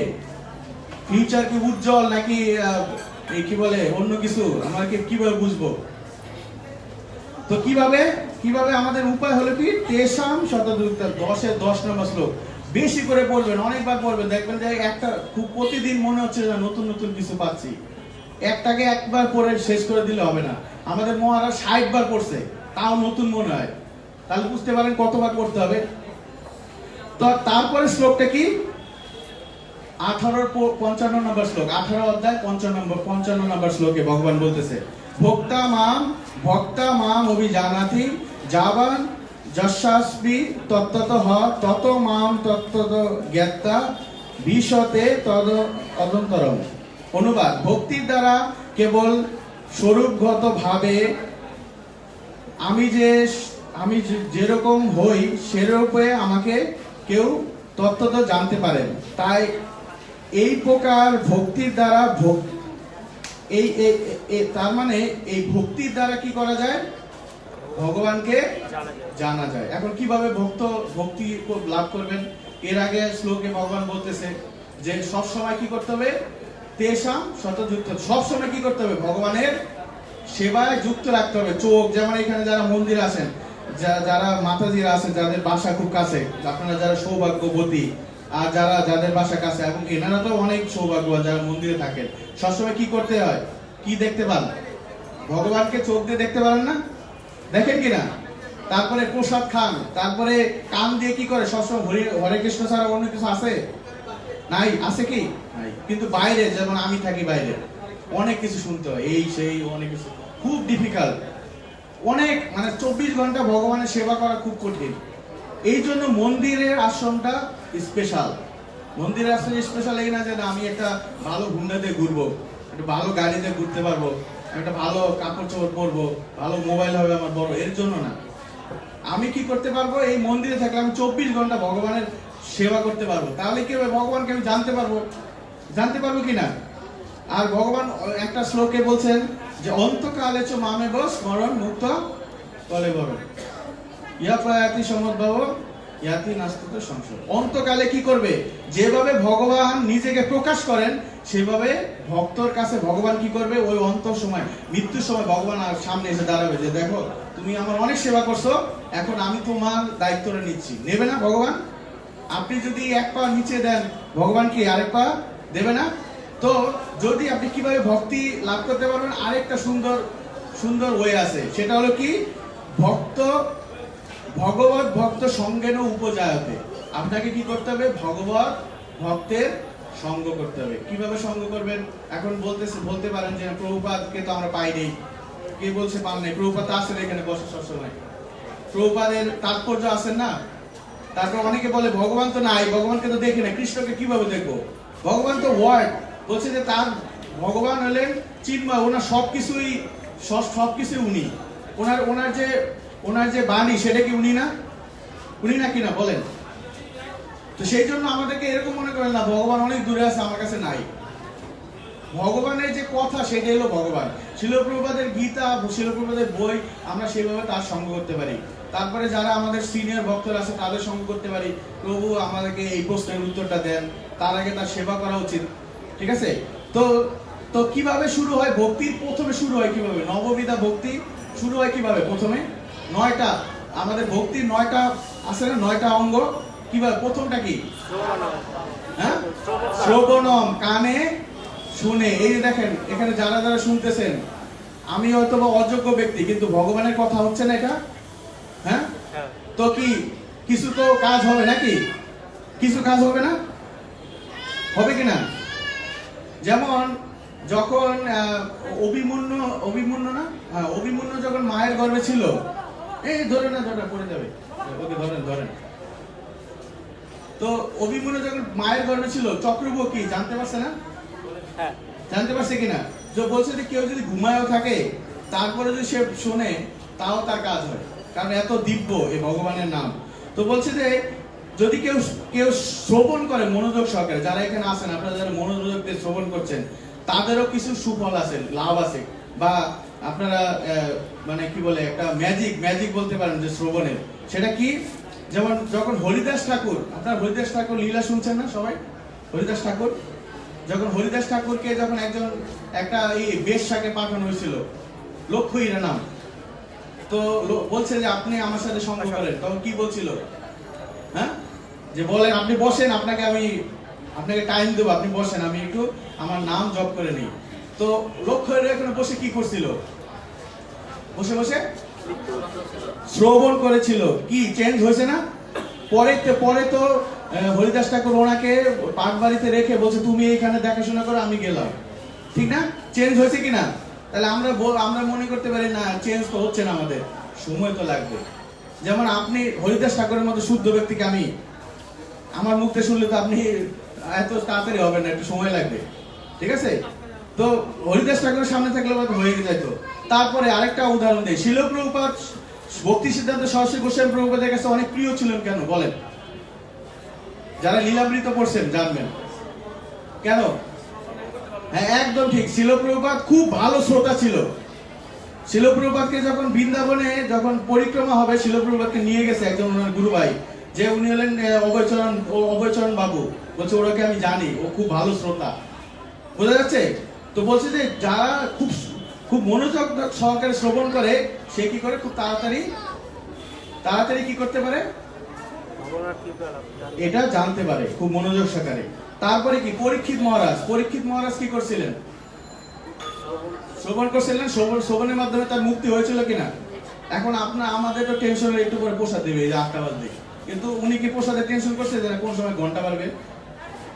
Speaker 1: ফিউচার কি উজ্জ্বল নাকি এই কি বলে অন্য কিছু, আমাকে কিভাবে বুঝবো? তো কিভাবে কিভাবে আমাদের উপায় হলো কি, তেষাম শতদুক্তা 10-এর 10 নম্বর শ্লোক বেশি করে পড়বেন, অনেকবার পড়বেন, দেখবেন যে একটা খুব প্রতিদিন মনে হচ্ছে যে নতুন নতুন কিছু পাচ্ছি। একটাকে একবার পড়ে শেষ করে দিলে হবে না। আমাদের মহারাজ 60 বার পড়ছে, তাও নতুন মনে হয়। তাহলে বুঝতে পারেন কতবার পড়তে হবে। তো তারপরে শ্লোকটা কি, 18-55 নম্বর শ্লোক, 18 অধ্যায় 55 নম্বর শ্লোকে ভগবান বলতেছে, ভক্তা মাম অভিজানাতি যাবান যশাস্মি তত্ত্বতঃ তত মাম তত্ত্বত জ্ঞাত্বা বিশতে তদ অদন্তরম। অনুবাদ, ভক্তির দ্বারা কেবল স্বরূপগত ভাবে আমি যেরকম হই সেরূপে আমাকে কেউ তত্ত্বত জানতে পারেন। তাই এই প্রকার ভক্তির দ্বারা তার মানে এই ভক্তির দ্বারা কি করা যায়, ভগবানকে জানা যায়। এখন কিভাবে ভক্তি লাভ করবেন? এর আগে শ্লোকে ভগবান বলতেছে যে সব সময় কি করতে হবে, তেষাম শতযুক্ত, সব সময় কি করতে হবে, ভগবানের সেবায় যুক্ত রাখতে হবে চোখ। যেমন এখানে যারা মন্দির আছেন, যারা মাতাজিরা আছেন, যাদের বাসা খুব কাছে, আপনারা যারা সৌভাগ্যবতী, আর যাদের বাসা কাছে, এবং এনারা তো অনেক সৌভাগ্যবান যারা মন্দিরে থাকেন, সবসময় কি করতে হয়, কি দেখতে পান, ভগবানকে চোখ দিয়ে দেখতে পারেন না? দেখেন কিনা? তারপরে প্রসাদ খান, তারপরে কান দিয়ে কি করে, সবসময় হরে কৃষ্ণ ছাড়া অন্য কিছু আছে? নাই, আছে কি? নাই। কিন্তু বাইরে, যেমন আমি থাকি বাইরে, অনেক কিছু শুনতে হয়, এই সেই অনেক কিছু, খুব ডিফিকাল্ট, অনেক, মানে 24 ঘন্টা ভগবানের সেবা করা খুব কঠিন। এই জন্য মন্দিরের আশ্রমটা স্পেশাল। মন্দিরের আশ্রম স্পেশাল এই না যে আমি একটা ভালো হুন্ডা দিয়ে ঘুরবো, একটা ভালো গাড়িতে ঘুরতে পারবো, একটা ভালো কাপড় চোপড় পরবো, ভালো মোবাইল হবে আমার বড়, এর জন্য না। আমি কি করতে পারবো, এই মন্দিরে থাকলে আমি 24 ঘন্টা ভগবানের সেবা করতে পারবো। তাহলে কি হবে, ভগবানকে আমি জানতে পারবো কিনা? আর ভগবান একটা শ্লোকে বলছেন যে অন্তকালে চ মামে বস স্মরণ মুক্ত কলে বড় ইয়া প্রয়াতি সমদ্ভব ইয়াতি নাস্তিত সংশয়। অন্তকালে কি করবে, যেভাবে ভগবান নিজেকে প্রকাশ করেন সেভাবে ভক্তর কাছে ভগবান কি করবে, ওই অন্তর সময়, মৃত্যুর সময় ভগবান আর সামনে এসে দাঁড়াবে যে দেখো তুমি আমার অনেক সেবা করছো, এখন আমি তোমার দায়িত্বটা নিচ্ছি। নেবে না ভগবান? আপনি যদি এক পা নিচে দেন, ভগবান কি আরেক পা দেবে না? তো যদি আপনি কিভাবে ভক্তি লাভ করতে পারবেন, আরেকটা সুন্দর ওয়ে আছে, সেটা হলো কি, ভগবত ভক্ত সঙ্গেন উপজায়তে। আপনাকে কি করতে হবে, ভগবত ভক্তের সঙ্গ করতে হবে। কিভাবে সঙ্গ করবেন? এখন বলতে পারেন যে প্রভুপাদকে তো আমরা পাইনি, কে বলছে পান নাই, প্রভুপাদ আসেন এখানে বসে সবসময়, প্রভুপাদের তাৎপর্য আছেন না। তারপর অনেকে বলে ভগবান তো নাই, ভগবানকে তো দেখি না, কৃষ্ণকে কিভাবে দেখবো? ভগবান তো ওয়ার্ড, বলছে যে তার ভগবান হলেন চিন্ময়, ওনার সবকিছুই উনি, ওনার যে বাণী সেটা কি উনি না কিনা বলেন? তো সেই জন্য আমাদেরকে এরকম মনে করেন না ভগবান অনেক দূরে আছে, আমার কাছে নাই। ভগবানের যে কথা সেটাই হলো ভগবান। শিল প্রভুপাদের গীতা, শিল প্রভুপাদের বই আমরা সেভাবে তার সঙ্গ করতে পারি। তারপরে যারা আমাদের সিনিয়র ভক্তরা আছে তাদের সঙ্গ করতে পারি, প্রভু আমাদেরকে এই প্রশ্নের উত্তরটা দেন, তার আগে তার সেবা করা উচিত। ঠিক আছে? তো কিভাবে শুরু হয় ভক্তির? প্রথমে শুরু হয় কিভাবে, নববিধা ভক্তি শুরু হয় কিভাবে? প্রথমে 9টা, আমাদের ভক্তির 9টা আছে না, 9টা অঙ্গ। কিভাবে? প্রথমটা কি? হ্যাঁ, শ্রবণম, কানে শুনে। এই যে দেখেন এখানে যারা শুনতেছেন, আমি হয়তো বা অযোগ্য ব্যক্তি, কিন্তু ভগবানের কথা হচ্ছে না এটা, হ্যাঁ? তো কি কিছু তো কাজ হবে নাকি? কিছু কাজ হবে না? হবে কিনা? যেমন যখন অভিমন্যু যখন মায়ের গর্ভে ছিল, এই ধরে না, পড়ে যাবে, ওকে ধরেন। তো অভিমন্যু যখন মায়ের গর্ভে ছিল, চক্রব্যূহ কি জানতে পারছে না? জানতে পারছে কিনা? যে বলছে যে কেউ যদি ঘুমায়ও থাকে, তারপরে যদি সে শোনে তাও তার কাজ হয়, কারণ এত দিব্য এই ভগবানের নাম। তো বলছে যে যদি কেউ কেউ শ্রবণ করে মনোযোগ সহকারে, যারা এখানে আছেন আপনারা যারা মনোযোগ দিয়ে শ্রবণ করছেন তাদেরও কিছু সুফল আছে, লাভ আছে, বা আপনারা মানে কি বলে একটা ম্যাজিক বলতে পারেন যে শ্রবণের। সেটা কি? যেমন যখন হরিদাস ঠাকুর, আপনারা হরিদাস ঠাকুর লীলা শুনছেন না সবাই? হরিদাস ঠাকুর যখন হরিদাস ঠাকুরকে যখন একটা এই বেশ্যাকে পাঠানো হয়েছিল, লক্ষ্মীরা নাম, তো বলছে যে আপনি আমার সাথে সঙ্গ করেন, তখন কি বলছিল? হ্যাঁ, যে বলেন আপনি বসেন, আপনাকে টাইম দেবো, আপনি বসেন, আমি একটু আমার নাম জপ করে নিই। তো লক্ষ্মীরা এখানে বসে কি করছিল? বসে বসে শ্রবণ করেছিল। কি চেঞ্জ হয়েছে না? পরে তো হরিদাস ঠাকুর ওনাকে পাক বাড়িতে রেখে বলছে তুমি এইখানে দেখাশোনা করো, আমি গেলাম। ঠিক না? চেঞ্জ হয়েছে কিনা? তাহলে আমরা মনে করতে পারি না চেঞ্জ তো হচ্ছে না, আমাদের সময় তো লাগবে। যেমন আপনি হরিদাস ঠাকুরের মতো শুদ্ধ ব্যক্তিকে আমার মুখ থেকে শুনলে তো আপনি এত তাড়াতাড়ি হবে না, একটু সময় লাগবে। ঠিক আছে? তো হরিদাস ঠাকুরের সামনে থাকলে হয়তো হয়ে যেত। তারপরে আরেকটা উদাহরণ দেই, শিল প্রভুপাদ ভক্তি সিদ্ধান্ত সরস্বতী গোস্বামী প্রভুপাদের কাছে অনেক প্রিয় ছিলেন। কেন বলেন? যারা লীলামৃত পড়ছেন জানবেন কেন। হ্যাঁ, একদম ঠিক। শিল প্রভুপাদ খুব ভালো শ্রোতা ছিল। শিল প্রভুপাদকে যখন বৃন্দাবনে যখন পরিক্রমা হবে, শিল প্রভুপাদকে নিয়ে গেছে একজন ওনার গুরু ভাই, যে উনি হলেন অভয়চরণ বাবু। বলছে ওরাকে আমি জানি, ও খুব ভালো শ্রোতা। বোঝা যাচ্ছে? তো বলছে যে যারা খুব মনোযোগ সহকারে শ্রবণ করে, সে কি করে খুব তাড়াতাড়ি কি করতে পারে, এটা জানতে পারে খুব মনোযোগ সহকারে। তারপরে কি পরীক্ষিত মহারাজ কি করছিলেন? শ্রবণ করছিলেন। শ্রবণের মাধ্যমে তার মুক্তি হয়েছিল কিনা? এখন আমাদেরও টেনশন একটু করে প্রসাদ দেবে, এই 8টা বাজবে, কিন্তু উনি কি প্রসাদের টেনশন করছে যে কোন সময় ঘন্টা বাড়বে?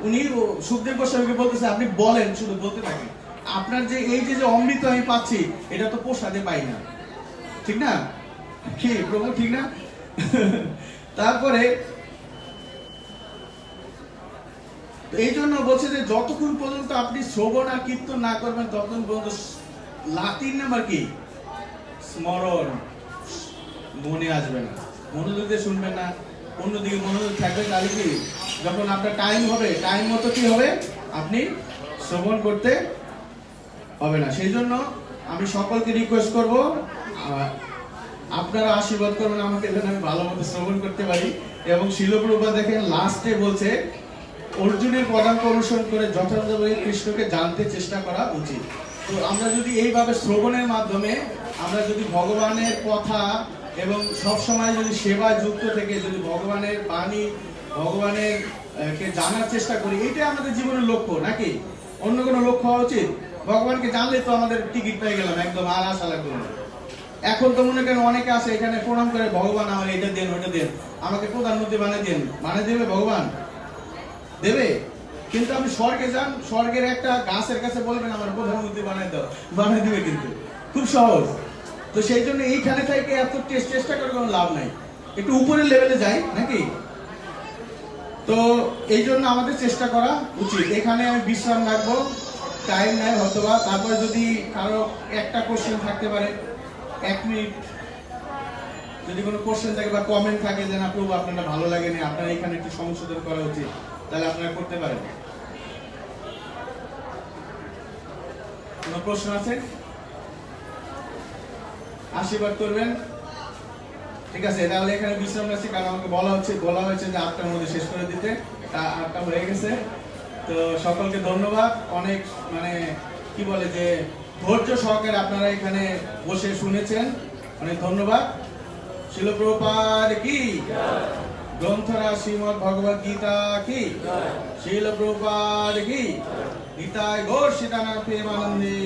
Speaker 1: উনি সুখদেব গোস্বামীকে বলতেছে আপনি বলেন, শুধু বলতে থাকেন, আপনার যে এই যে অমৃত আমি পাচ্ছি এটা তো প্রসাদে পাই না। ঠিক না? কি প্রভু, ঠিক না? তারপরে এই জন্য বলছে যে যতক্ষণ পর্যন্ত আপনি শ্রবণ আর কীর্তন না করবেন ততক্ষণ পর্যন্ত লাতিন নাম্বার কি স্মরণ মনে আসবে না, মনোযোগ দিয়ে শুনবেন না, অন্যদিকে মনোযোগ থাকবে। তাহলে কি যখন আপনার টাইম হবে, টাইম মতো কি হবে, আপনি শ্রবণ করতে হবে না। সেই জন্য আমি সকলকে রিকোয়েস্ট করব, আপনারা আশীর্বাদ করবেন আমাকে যেন আমি ভালো মতো শ্রবণ করতে পারি। এবং শিল প্রভুপাদ দেখেন লাস্টে বলছে অর্জুনের পদাঙ্ক অনুসরণ করে যথাযথভাবে কৃষ্ণকে জানতে চেষ্টা করা উচিত। তো আমরা যদি এইভাবে শ্রবণের মাধ্যমে আমরা যদি ভগবানের কথা এবং সব সময় যদি সেবায় যুক্ত থেকে যদি ভগবানের বাণী, ভগবানের কে জানার চেষ্টা করি, এটাই আমাদের জীবনের লক্ষ্য, নাকি অন্য কোনো লক্ষ্য হওয়া উচিত? ভগবানকে জানলে তো আমাদের টিকিট পেয়ে গেলাম, একদম আর আশা লাগবে না। এখন তো মনে করেন অনেকে আছে এখানে প্রণাম করে, ভগবান আমার এটা দেন ওটা দেন, আমাকে প্রধানমন্ত্রী বানিয়ে দেবে ভগবান? দেবে? কিন্তু আপনি স্বর্গে যান, স্বর্গের একটা গাছের কাছে বলবেন আমার প্রধানমন্ত্রী বানিয়ে দাও, বানিয়ে দিবে, কিন্তু খুব সহজ। তো সেই জন্য এইখানে থেকে এত চেষ্টা করে কোনো লাভ নাই, একটু উপরের লেভেলে যাই, নাকি? তো এই জন্য আমাদের চেষ্টা করা উচিত। এখানে আমি বিশ্রাম রাখবো, টাইম নাই হয়তোবা, তারপরে যদি কারো একটা কোশ্চেন থাকতে পারে 1 মিনিট, যদি কোনো কোশ্চেন থাকে বা কমেন্ট থাকে যে না প্রভু আপনারা ভালো লাগেনি, আপনারা এখানে একটু সংশোধন করা উচিত, তাহলে আপনারা করতে পারেন। কোনো প্রশ্ন আছে? আশীর্বাদ করবেন। ঠিক আছে, তাহলে এখানে বিশ্রাম রাখছি, কারণ আমাকে বলা হয়েছে যে 8টার মধ্যে শেষ করে দিতে। 8টা হয়ে গেছে। তো সকলকে ধন্যবাদ, অনেক মানে কি বলে যে ধৈর্য সহকারে আপনারা এখানে বসে শুনেছেন, অনেক ধন্যবাদ। শিল প্রভুপাদ কি গ্রন্থরা শ্রীমদ্ ভগবদ গীতা কি, শিল প্রভুপাদ কি, নিতাই গৌর সীতানাথ প্রেমানন্দে।